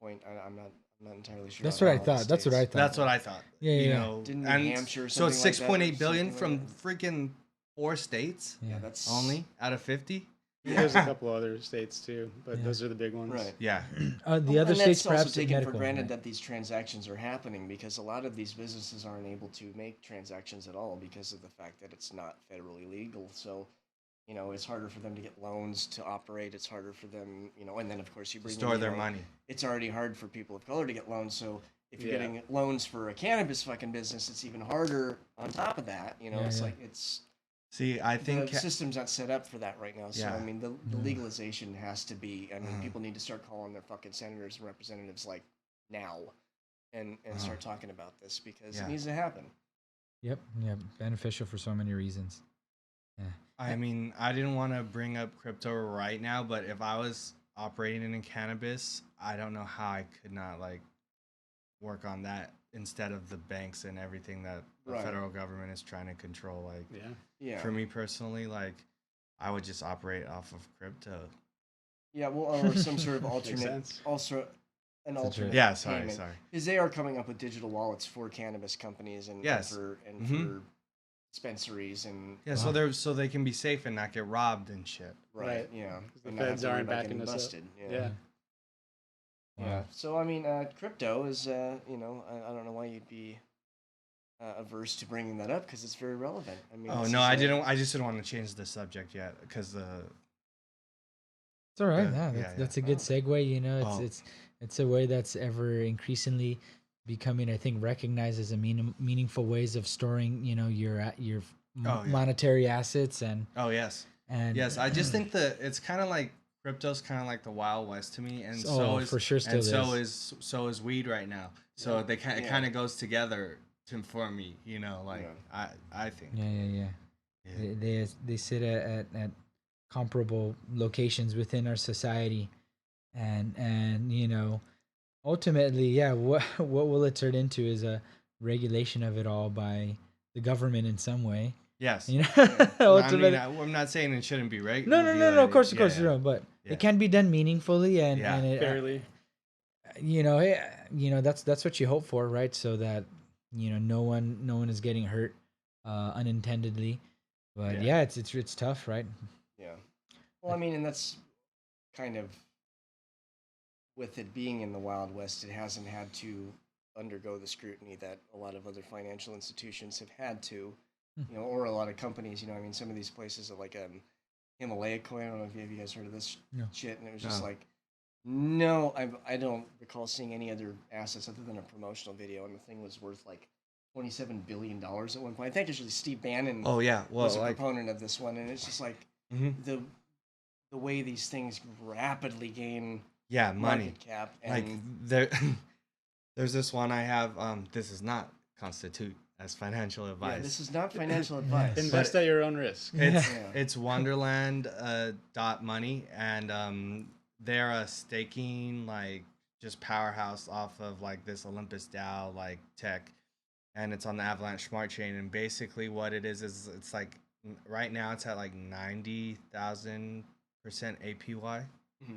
point. I'm not entirely sure. That's what I thought. That's what I thought. Yeah. Didn't New Hampshire? So it's 6.8 billion like from freaking 4 states. Yeah, that's only out of 50. There's a couple other states too, but those are the big ones. Right. Yeah. The other states perhaps also taken medical, for granted that these transactions are happening because a lot of these businesses aren't able to make transactions at all because of the fact that it's not federally legal. So, it's harder for them to get loans to operate. It's harder for them, and then of course you bring store their money. It's already hard for people of color to get loans. So if you're getting loans for a cannabis fucking business, it's even harder on top of that. Like it's. See, I think the system's not set up for that right now. So I mean, the legalization has to be. I mean, people need to start calling their fucking senators and representatives like now, and start talking about this because it needs to happen. Yep. Yeah. Beneficial for so many reasons. Yeah. I mean, I didn't want to bring up crypto right now, but if I was operating in cannabis, I don't know how I could not work on that instead of the banks and everything that the federal government is trying to control. For me personally, I would just operate off of crypto. Yeah, well, or some sort of alternate, an alternate. Yeah, sorry. Because they are coming up with digital wallets for cannabis companies and for dispensaries and so they can be safe and not get robbed and shit. Right. Yeah. The feds aren't backing us busted. up. Yeah. Yeah. So I mean, crypto is I don't know why you'd be averse to bringing that up because it's very relevant. I mean, I didn't. I just didn't want to change the subject yet because it's all right. That's a good segue. It's a way that's ever increasingly becoming, I think, recognized as a meaningful ways of storing, your monetary assets and. Oh yes. And yes, I just think that it's kind of like. Crypto's kind of like the Wild West to me, and so is weed right now. So it kind of goes together for me, I think. Yeah. They sit at comparable locations within our society, and ultimately, what will it turn into is a regulation of it all by the government in some way. Yes. You know, I mean, I'm not saying it shouldn't be right. No. Of course, no. But Yeah. it can be done meaningfully and it, fairly. That's what you hope for, right? So that no one is getting hurt unintendedly. But it's tough, right? Yeah. Well, I mean, and that's kind of with it being in the Wild West, it hasn't had to undergo the scrutiny that a lot of other financial institutions have had to, or a lot of companies. I mean, some of these places are like Himalaya coin. I don't know if you guys heard of this shit, and it was just like, no, I don't recall seeing any other assets other than a promotional video, and the thing was worth like $27 billion at one point. I think actually Steve Bannon was a proponent of this one, and it's just like the way these things rapidly gain money market cap. And there's this one I have. This is not constitute as financial advice. Yeah, this is not financial advice. Invest at your own risk. It's Wonderland .money, and they're a staking like just powerhouse off of like this Olympus DAO like tech, and it's on the Avalanche Smart Chain. And basically, what it is it's like right now it's at like 90,000% APY,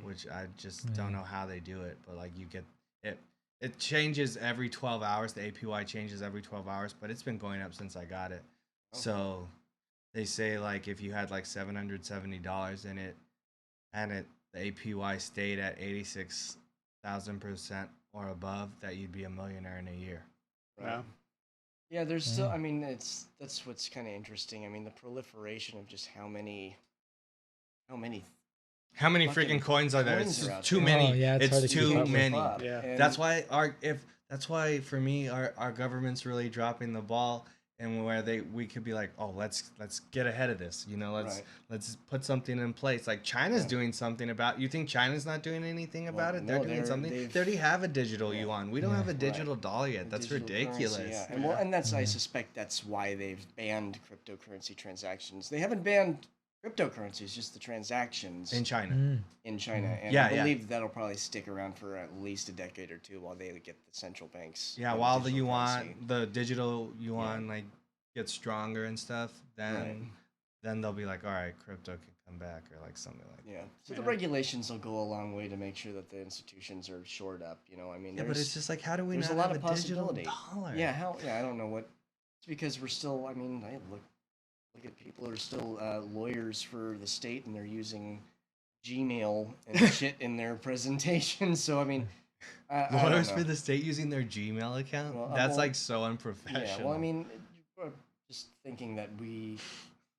which I just don't know how they do it, but like you get it. It changes every 12 hours. The APY changes every 12 hours, but it's been going up since I got it. So they say like if you had like $770 in it, and the APY stayed at 86,000% or above, that you'd be a millionaire in a year. Wow. Yeah, there's still. I mean, that's what's kind of interesting. I mean, the proliferation of just how many freaking coins are there? It's too many. It's too many. Yeah. That's why for me our government's really dropping the ball, and where we could be like, oh, let's get ahead of this. Let's put something in place. Like China's doing something about. You think China's not doing anything about it? They're doing something. They already have a digital yuan. We don't have a digital dollar yet. That's ridiculous. Currency, and that's I suspect that's why they've banned cryptocurrency transactions. They haven't banned cryptocurrencies, just the transactions in China. And I believe that'll probably stick around for at least a decade or two while they get the central banks. Yeah, while the yuan, the digital yuan, like gets stronger and stuff, then they'll be like, all right, crypto can come back or like something like that. Yeah. So the regulations will go a long way to make sure that the institutions are shored up. I mean, but it's just like, how do we not a lot have of a digital possibility. dollar? Yeah. I don't know what. It's because we're still. I mean, look at people who are still lawyers for the state, and they're using Gmail and shit in their presentations. So I mean, lawyers for the state using their Gmail account. That's like so unprofessional. Yeah. Well, I mean, just thinking that we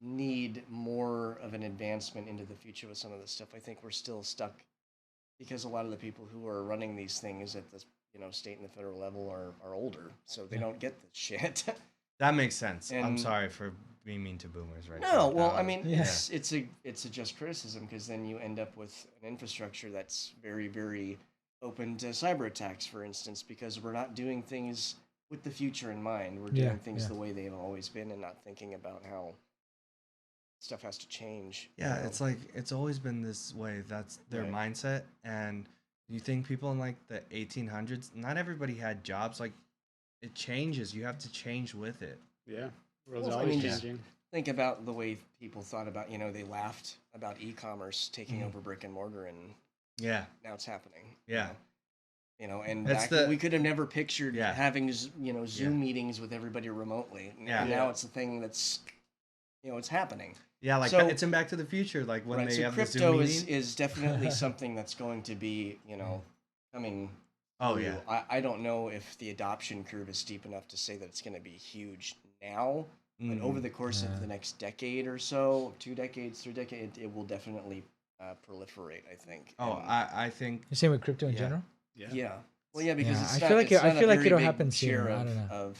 need more of an advancement into the future with some of this stuff. I think we're still stuck because a lot of the people who are running these things at the state and the federal level are older, so they don't get this shit. That makes sense. I'm sorry for being mean to boomers right now. No, well, I mean, it's a just criticism, because then you end up with an infrastructure that's very, very open to cyber attacks, for instance, because we're not doing things with the future in mind. We're doing things the way they've always been and not thinking about how stuff has to change. Yeah, it's like it's always been this way. That's their mindset. And you think people in like the 1800s, not everybody had jobs. Like, it changes. You have to change with it. Yeah. World's always changing. Think about the way people thought about, they laughed about e-commerce taking over brick and mortar, and now it's happening. Yeah. And we could have never pictured having, Zoom meetings with everybody remotely. And now it's a thing that's, it's happening. Yeah, like it's in Back to the Future, like when they have the Zoom meeting. Crypto is definitely something that's going to be, coming. Oh, yeah. I don't know if the adoption curve is steep enough to say that it's going to be huge now, but over the course of the next decade or so, 2 decades, 3 decades, it will definitely proliferate, I think. I think... You're saying with crypto in general? Yeah. Well, yeah, because I feel like it'll happen soon. I don't know. Of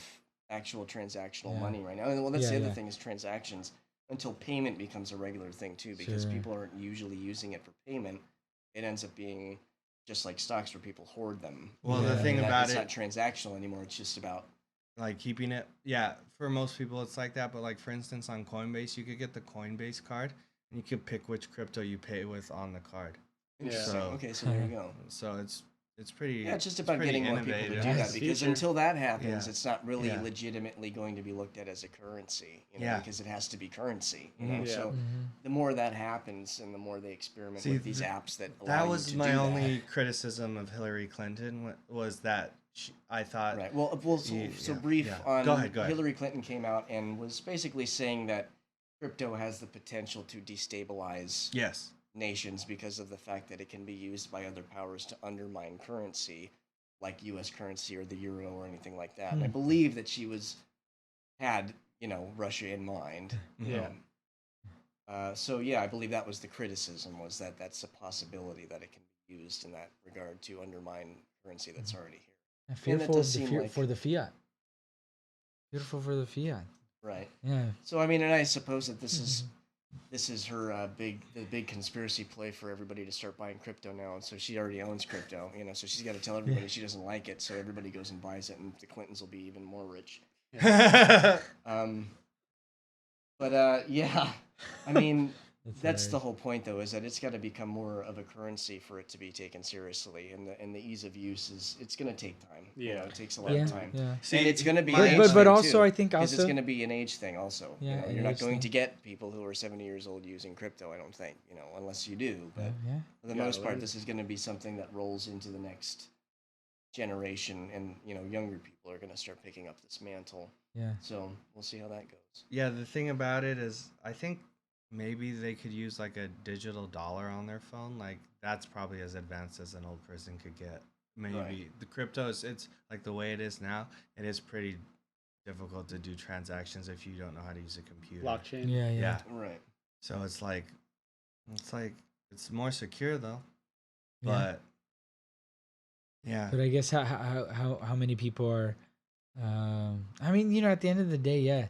actual transactional money right now. Well, that's the other thing is transactions. Until payment becomes a regular thing, too, because people aren't usually using it for payment. It ends up being just like stocks, where people hoard them. Well, the thing about it's not transactional anymore. It's just about like keeping it. Yeah, for most people it's like that. But like, for instance, on Coinbase, you could get the Coinbase card, and you could pick which crypto you pay with on the card. Interesting. So there you go. So it's it's pretty. Yeah, it's just about getting more people to do that, because until that happens, it's not really legitimately going to be looked at as a currency, because it has to be currency, So the more that happens, and the more they experiment with these apps that allow that you was to my do only criticism of Hillary Clinton was that I thought. Right. Well, brief on. Go ahead. Hillary Clinton came out and was basically saying that crypto has the potential to destabilize nations because of the fact that it can be used by other powers to undermine currency, like U.S. currency or the euro or anything like that. And I believe that she had Russia in mind. So I believe that was the criticism, was that that's a possibility that it can be used in that regard to undermine currency that's already here. Fearful for the fiat. Fearful for the fiat. Right. Yeah. So I mean, and I suppose that this is her big conspiracy play for everybody to start buying crypto now, and so she already owns crypto, so she's got to tell everybody she doesn't like it, so everybody goes and buys it, and the Clintons will be even more rich. I mean, that's the whole point, though, is that it's got to become more of a currency for it to be taken seriously, and the ease of use it's going to take time. Yeah, it takes a lot of time. Yeah. And it's going to be an age thing but also too, I think because it's going to be an age thing also. Yeah, you're not going to get people who are 70 years old using crypto, I don't think. Unless you do. But for the most part, this is going to be something that rolls into the next generation, and younger people are going to start picking up this mantle. Yeah. So we'll see how that goes. Yeah, the thing about it is, I think maybe they could use like a digital dollar on their phone. Like that's probably as advanced as an old person could get. Maybe the crypto it's like the way it is now. It is pretty difficult to do transactions if you don't know how to use a computer. Blockchain. Yeah. Right. So it's more secure though. But But I guess how many people are? I mean, at the end of the day,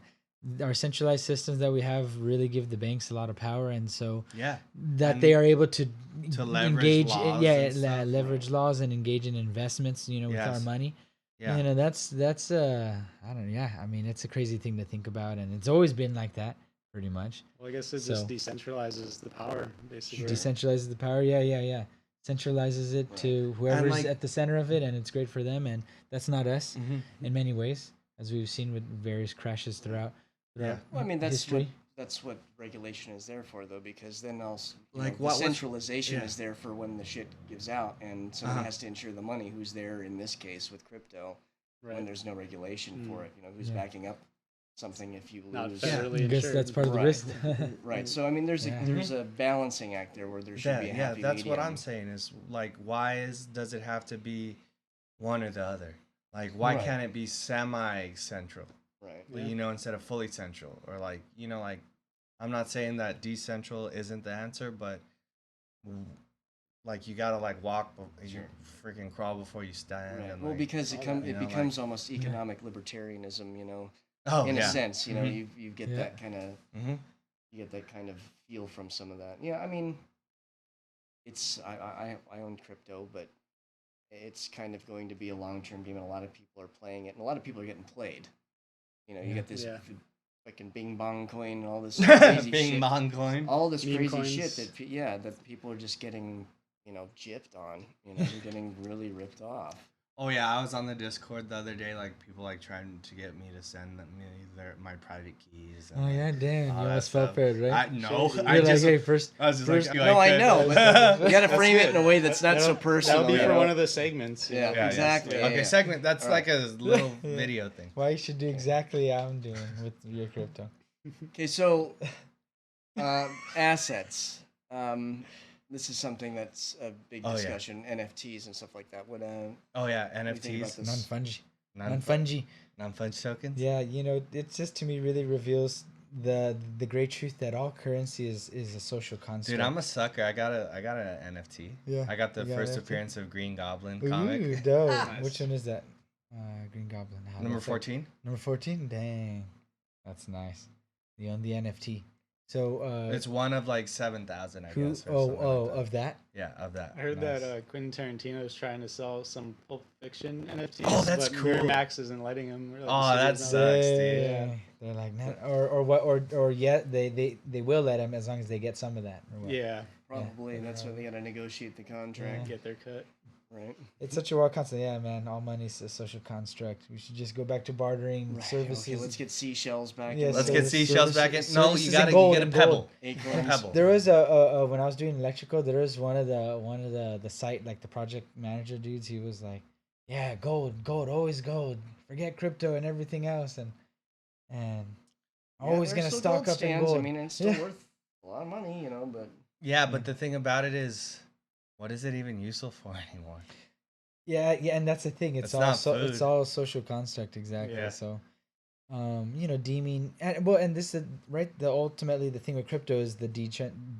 our centralized systems that we have really give the banks a lot of power, and so that they are able to engage, leverage laws and engage in investments, with our money. Yeah. That's I don't know. Yeah, I mean, it's a crazy thing to think about, and it's always been like that, pretty much. Well, I guess it just decentralizes the power, basically. Decentralizes the power. Yeah. Centralizes it to whoever's at the center of it, and it's great for them, and that's not us in many ways, as we've seen with various crashes throughout well, I mean, history. That's what regulation is there for, though, because then also the centralization is there for when the shit gives out, and somebody has to insure the money. Who's there in this case with crypto when there's no regulation for it? Who's backing up something if you lose? I guess that's part of the risk. Right. So I mean, there's a balancing act there where there should be a happy that's medium. what I'm saying is like, does it have to be one or the other? Like, why can't it be semi-central? Right. Instead of fully central, or I'm not saying that decentral isn't the answer, but you gotta walk, you freaking crawl before you stand. Right. And, well, because it becomes almost economic libertarianism, in a sense, you get that kind of you get that kind of feel from some of that. Yeah, I mean, I own crypto, but it's kind of going to be a long-term game, and a lot of people are playing it, and a lot of people are getting played. You get this fucking Bing Bong coin and all this crazy Bing Bong coin, all this crazy shit that people are just getting gypped on. They're getting really ripped off. Oh yeah, I was on the Discord the other day, people trying to get me to send me my private keys. And, damn, you almost felt bad, right? Hey, first. I was just like, no, I know, but you gotta frame it in a way that's not so personal. That'll be for one of the segments. Yeah, exactly. Yes. Okay, segment. That's like a little video thing. Well, you should do exactly how I'm doing with your crypto. Okay, so assets. This is something that's a big discussion. NFTs and stuff like that. What? NFTs. Non-fungi tokens. Yeah, it just to me really reveals the great truth that all currency is a social construct. Dude, I'm a sucker. I got an NFT. Yeah. I got the first appearance of Green Goblin comic. Ooh, dope. Nice. Which one is that? Green Goblin. Number 14. Number 14. Dang, that's nice. You own the NFT. So it's one of 7,000, I guess. Of that? Yeah, of that. I heard that Quentin Tarantino is trying to sell some Pulp Fiction NFTs. Oh, that's but cool. Max isn't letting him. That sucks, dude. Yeah. They're like, they will let him as long as they get some of that. Yeah, probably. And that's why they gotta negotiate the contract. Get their cut. Right. It's such a wild concept. Yeah, man. All money's a social construct. We should just go back to bartering services. Okay, let's get seashells back. Yeah, Let's get seashells back in. No, you services gotta and gold, get a and pebble. gold. Acorns. Pebble. There was a when I was doing electrical, there was one of the site, like the project manager dudes. He was like, "Yeah, gold, always gold. Forget crypto and everything else, and always gonna stock up in gold." I mean, it's still worth a lot of money, but Yeah, but the thing about it is, what is it even useful for anymore? Yeah, and that's the thing. It's all it's all social construct, exactly. Yeah. So, deeming and this is right. Ultimately the thing with crypto is the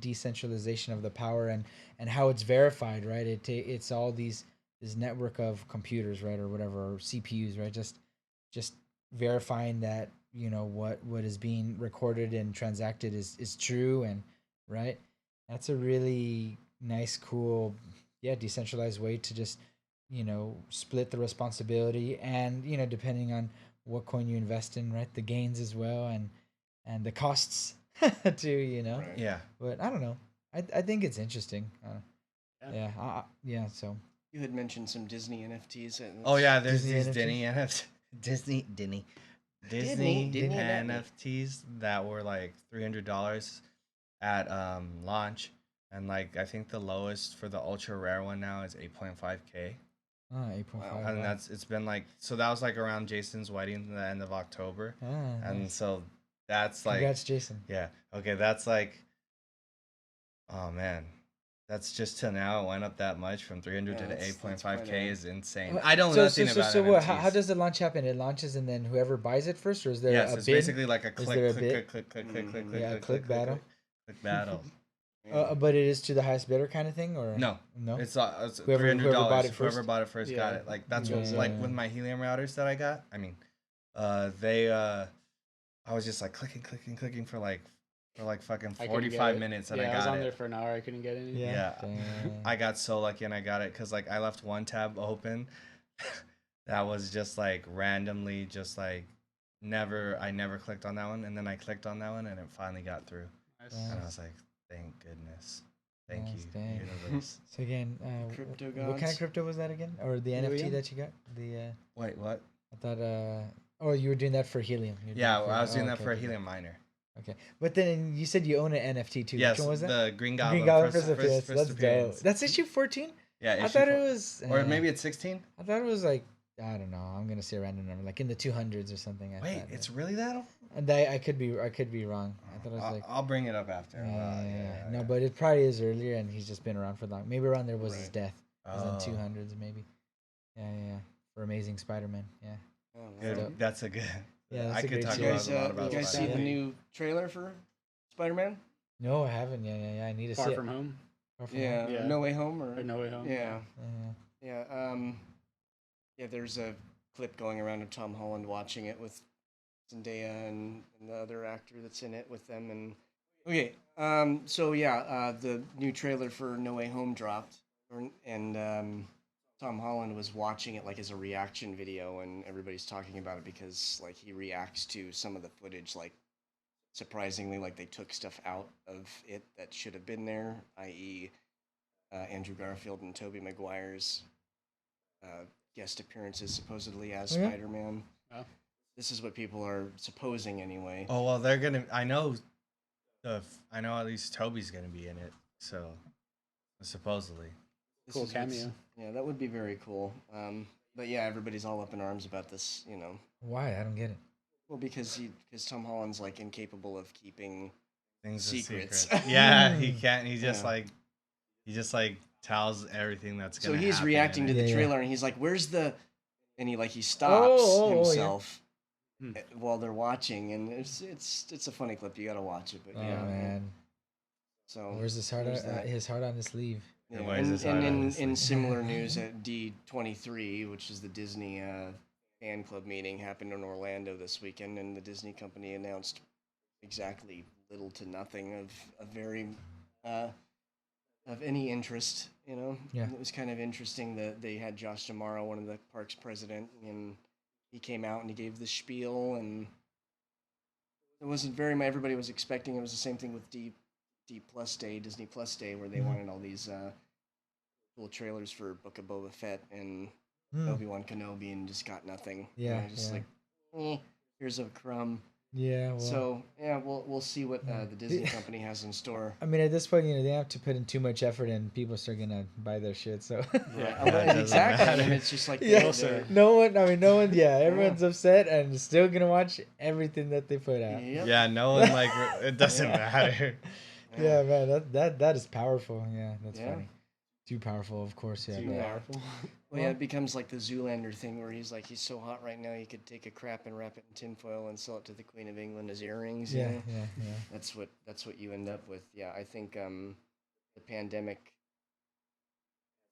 decentralization of the power and how it's verified, right? It's all this network of computers, right, or whatever, or CPUs, right? Just verifying that what is being recorded and transacted is true, and right. That's a really nice, cool, decentralized way to just split the responsibility, and depending on what coin you invest in, right, the gains as well, and the costs too. Right. Yeah, but I don't know, I think it's interesting. So you had mentioned some Disney NFTs. oh yeah, there's Disney these NFTs? Disney Disney NFTs that were like $300 at launch, and like I think the lowest for the ultra rare one now is 8.5K. 8.5. And it's been like, so that was like around Jason's wedding at the end of October. And nice. so that's like, Congrats, Jason. yeah, okay, that's like, oh man, that's just till now it went up that much from 300 to 8.5K is insane. I don't know nothing about so NFTs. what, how does the launch happen? It launches and then whoever buys it first, or is there Yes, a it's bid? basically like a Is there a click bid? click battle. click battle. But it is to the highest bidder kind of thing, or No, no? it's Whoever $300. bought it first? Whoever bought it first got Yeah. it. Like that's Yeah, what, yeah, like yeah. with my helium routers that I got. I mean, I was just like clicking for like fucking I couldn't get 45 it. minutes, and Yeah, I was got on there it. for an hour. I couldn't get any. Yeah. Dang. I got so lucky and I got it because like I left one tab open that was just like randomly just like I never clicked on that one, and then I clicked on that one and it finally got through. Nice. And I was like, thank goodness. Thank Nice, you, dang. universe. So again, Crypto what kind gods. of crypto was that again, or the NFT Helium? that you got? Wait, what? I thought oh, you were doing that for helium. You were Yeah, doing it for- I was doing oh, that okay, for a okay, helium miner. Okay, but then you said you own an NFT too. Yes, Which one was that? the Green Goblin. Green Goblin first, First first That's dope. appearance. That's issue 14. Yeah, I issue thought four. it was, Or maybe it's 16. I thought it was like, I don't know. I'm gonna say a random number, like in the 200s or something. Wait, it's really that old? And I could be wrong. I thought it was like. I'll bring it up after. Yeah. No, but it probably is earlier, and he's just been around for long. Maybe around there was his Right. death. It was in Oh. 200s maybe. Yeah. For Amazing Spider-Man. Yeah. Oh, wow. Good. Dope. That's a good. Yeah, that's I a could great talk You series. guys, about a lot about you guys see Spider-Man. the new trailer for Spider-Man? No, I haven't. Yeah. I need to Far see from it. home. Far from Yeah. home. Yeah. No Way Home or Or No Way Home. Yeah. Yeah. Yeah. There's a clip going around of Tom Holland watching it with Zendaya and the other actor that's in it with them. And okay, the new trailer for No Way Home dropped, and Tom Holland was watching it like as a reaction video, and everybody's talking about it because like he reacts to some of the footage, like surprisingly, like they took stuff out of it that should have been there, i.e., Andrew Garfield and Tobey Maguire's guest appearances supposedly as Yeah. Spider-Man. Oh. This is what people are supposing anyway. Oh well, they're gonna. I know at least Toby's gonna be in it. So supposedly. This Cool is what's- cameo. Yeah, that would be very cool. But yeah, everybody's all up in arms about this. Why? I don't get it. Well, because Tom Holland's like incapable of keeping Things secrets. are secret. Yeah, he can't. He just Yeah. like tells everything that's So gonna. he's happen reacting to in the it. Yeah. trailer, and he's like, "Where's the?" And he stops yeah. himself Hmm. while they're watching, and it's a funny clip. You gotta watch it. But Oh yeah, man, So where's his heart? there's that. His heart on his sleeve. Yeah, Why is this and hard, in honestly? similar news, at D23, which is the Disney fan club meeting, happened in Orlando this weekend, and the Disney company announced exactly little to nothing of very of any interest. Yeah. It was kind of interesting that they had Josh D'Amaro, one of the parks president, and he came out and he gave the spiel, and it wasn't very much. Everybody was expecting it was the same thing with D Plus Day, Disney Plus Day, where they wanted all these cool trailers for Book of Boba Fett and Hmm. Obi-Wan Kenobi and just got nothing. Yeah, just like, here's a crumb. Yeah. Well, so yeah, we'll see what the Disney company has in store. I mean, at this point, they have to put in too much effort, and people start gonna buy their shit. So Exactly. I mean, it's just like no one. I mean, no one. Yeah, everyone's upset and still gonna watch everything that they put out. Yep. Yeah, no one it doesn't matter. Yeah, man, that is powerful. Yeah, that's funny. Too powerful, of course. Yeah. Too powerful. Well, it becomes like the Zoolander thing where he's like, he's so hot right now, he could take a crap and wrap it in tinfoil and sell it to the Queen of England as earrings. Yeah. That's what you end up with. Yeah, I think the pandemic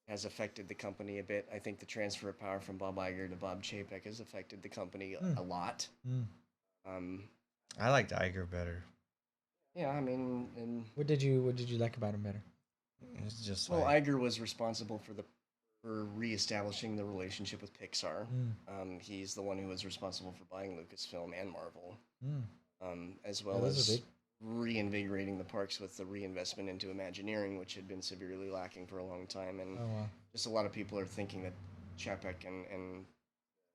has affected the company a bit. I think the transfer of power from Bob Iger to Bob Chapek has affected the company a lot. I liked Iger better. Yeah, I mean, and what did you like about him better? It's just Iger was responsible for reestablishing the relationship with Pixar. He's the one who was responsible for buying Lucasfilm and Marvel, as well as reinvigorating the parks with the reinvestment into Imagineering, which had been severely lacking for a long time. And just a lot of people are thinking that Chapek and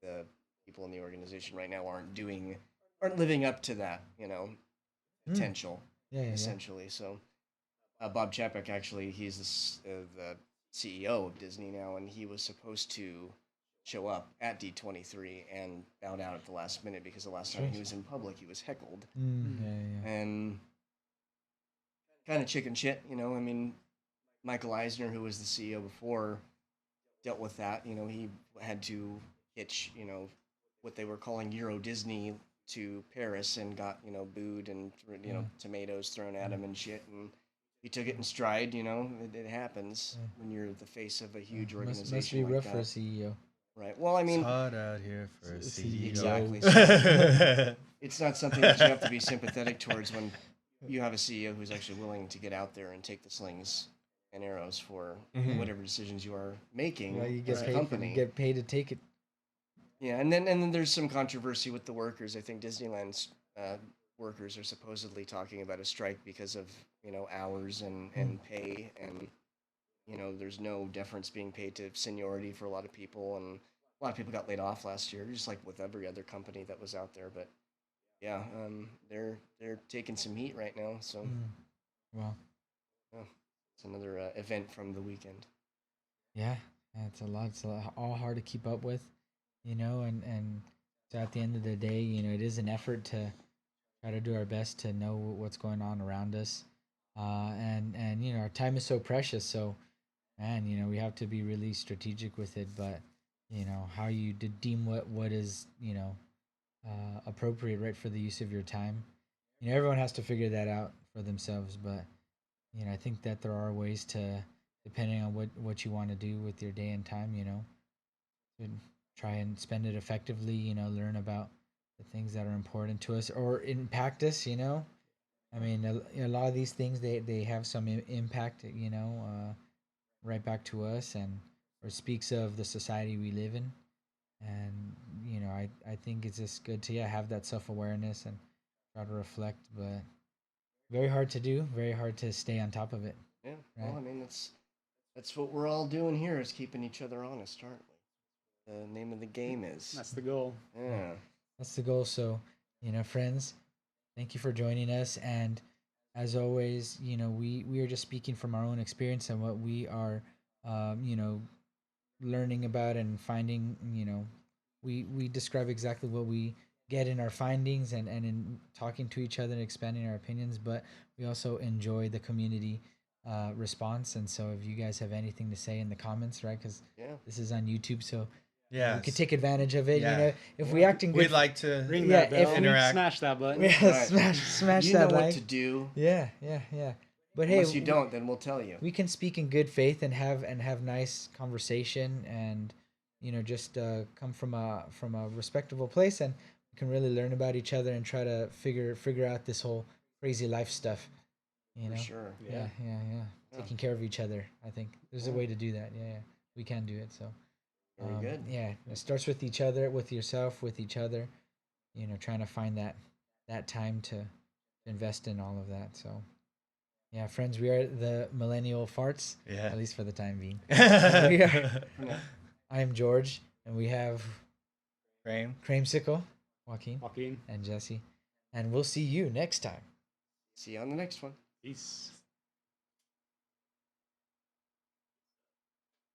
the people in the organization right now aren't living up to that, potential, essentially. So Bob Chapek, actually, he's the CEO of Disney now, and he was supposed to show up at D23 and bowed out at the last minute because the last time he was in public, he was heckled. And kind of chicken shit, I mean, Michael Eisner, who was the CEO before, dealt with that. He had to hitch, what they were calling Euro Disney to Paris and got, booed and, tomatoes thrown at him and shit. And he took it in stride, it happens when you're the face of a huge organization. Must be rough for a CEO. Right. Well, I mean, it's hard out here for a CEO. Exactly. So it's not something that you have to be sympathetic towards when you have a CEO who's actually willing to get out there and take the slings and arrows for whatever decisions you are making as a company. You get paid to take it. Yeah, and then there's some controversy with the workers. I think Disneyland's workers are supposedly talking about a strike because of hours and pay, and there's no deference being paid to seniority for a lot of people, and a lot of people got laid off last year, just like with every other company that was out there. But yeah, they're taking some heat right now. So wow, it's another event from the weekend. Yeah, it's a lot. It's all hard to keep up with, and so at the end of the day, it is an effort to try to do our best to know what's going on around us, and our time is so precious. So, man, we have to be really strategic with it. But how you deem what is appropriate, right, for the use of your time. Everyone has to figure that out for themselves. But I think that there are ways to, depending on what you want to do with your day and time, to try and spend it effectively. Learn about the things that are important to us or impact us. I mean, a lot of these things they have some impact. Right back to us, and or speaks of the society we live in. And I think it's just good to have that self-awareness and try to reflect, but very hard to do, very hard to stay on top of it. Yeah, right? Well, I mean, that's what we're all doing here, is keeping each other honest, aren't we? The name of the game is. That's the goal. Yeah, that's the goal. So friends, thank you for joining us, and as always, we are just speaking from our own experience and what we are learning about and finding. We describe exactly what we get in our findings and in talking to each other and expanding our opinions, but we also enjoy the community response. And so if you guys have anything to say in the comments, right, because this is on YouTube, so we could take advantage of it. If we acting good, we'd like to ring that bell, interact, smash that button. Smash you that know like. What to do. Yeah. But unless you don't, then we'll tell you. We can speak in good faith and have nice conversation, and just come from a respectable place, and we can really learn about each other and try to figure out this whole crazy life stuff. For sure. Yeah. Taking care of each other. I think there's a way to do that. Yeah. We can do it. So. Very good. Yeah, it starts with each other, with yourself, with each other. Trying to find that time to invest in all of that. So, Yeah, friends, we are the millennial farts. Yeah. At least for the time being. Yeah. I am George, and we have Crame. Joaquin, and Jesse. And we'll see you next time. See you on the next one. Peace.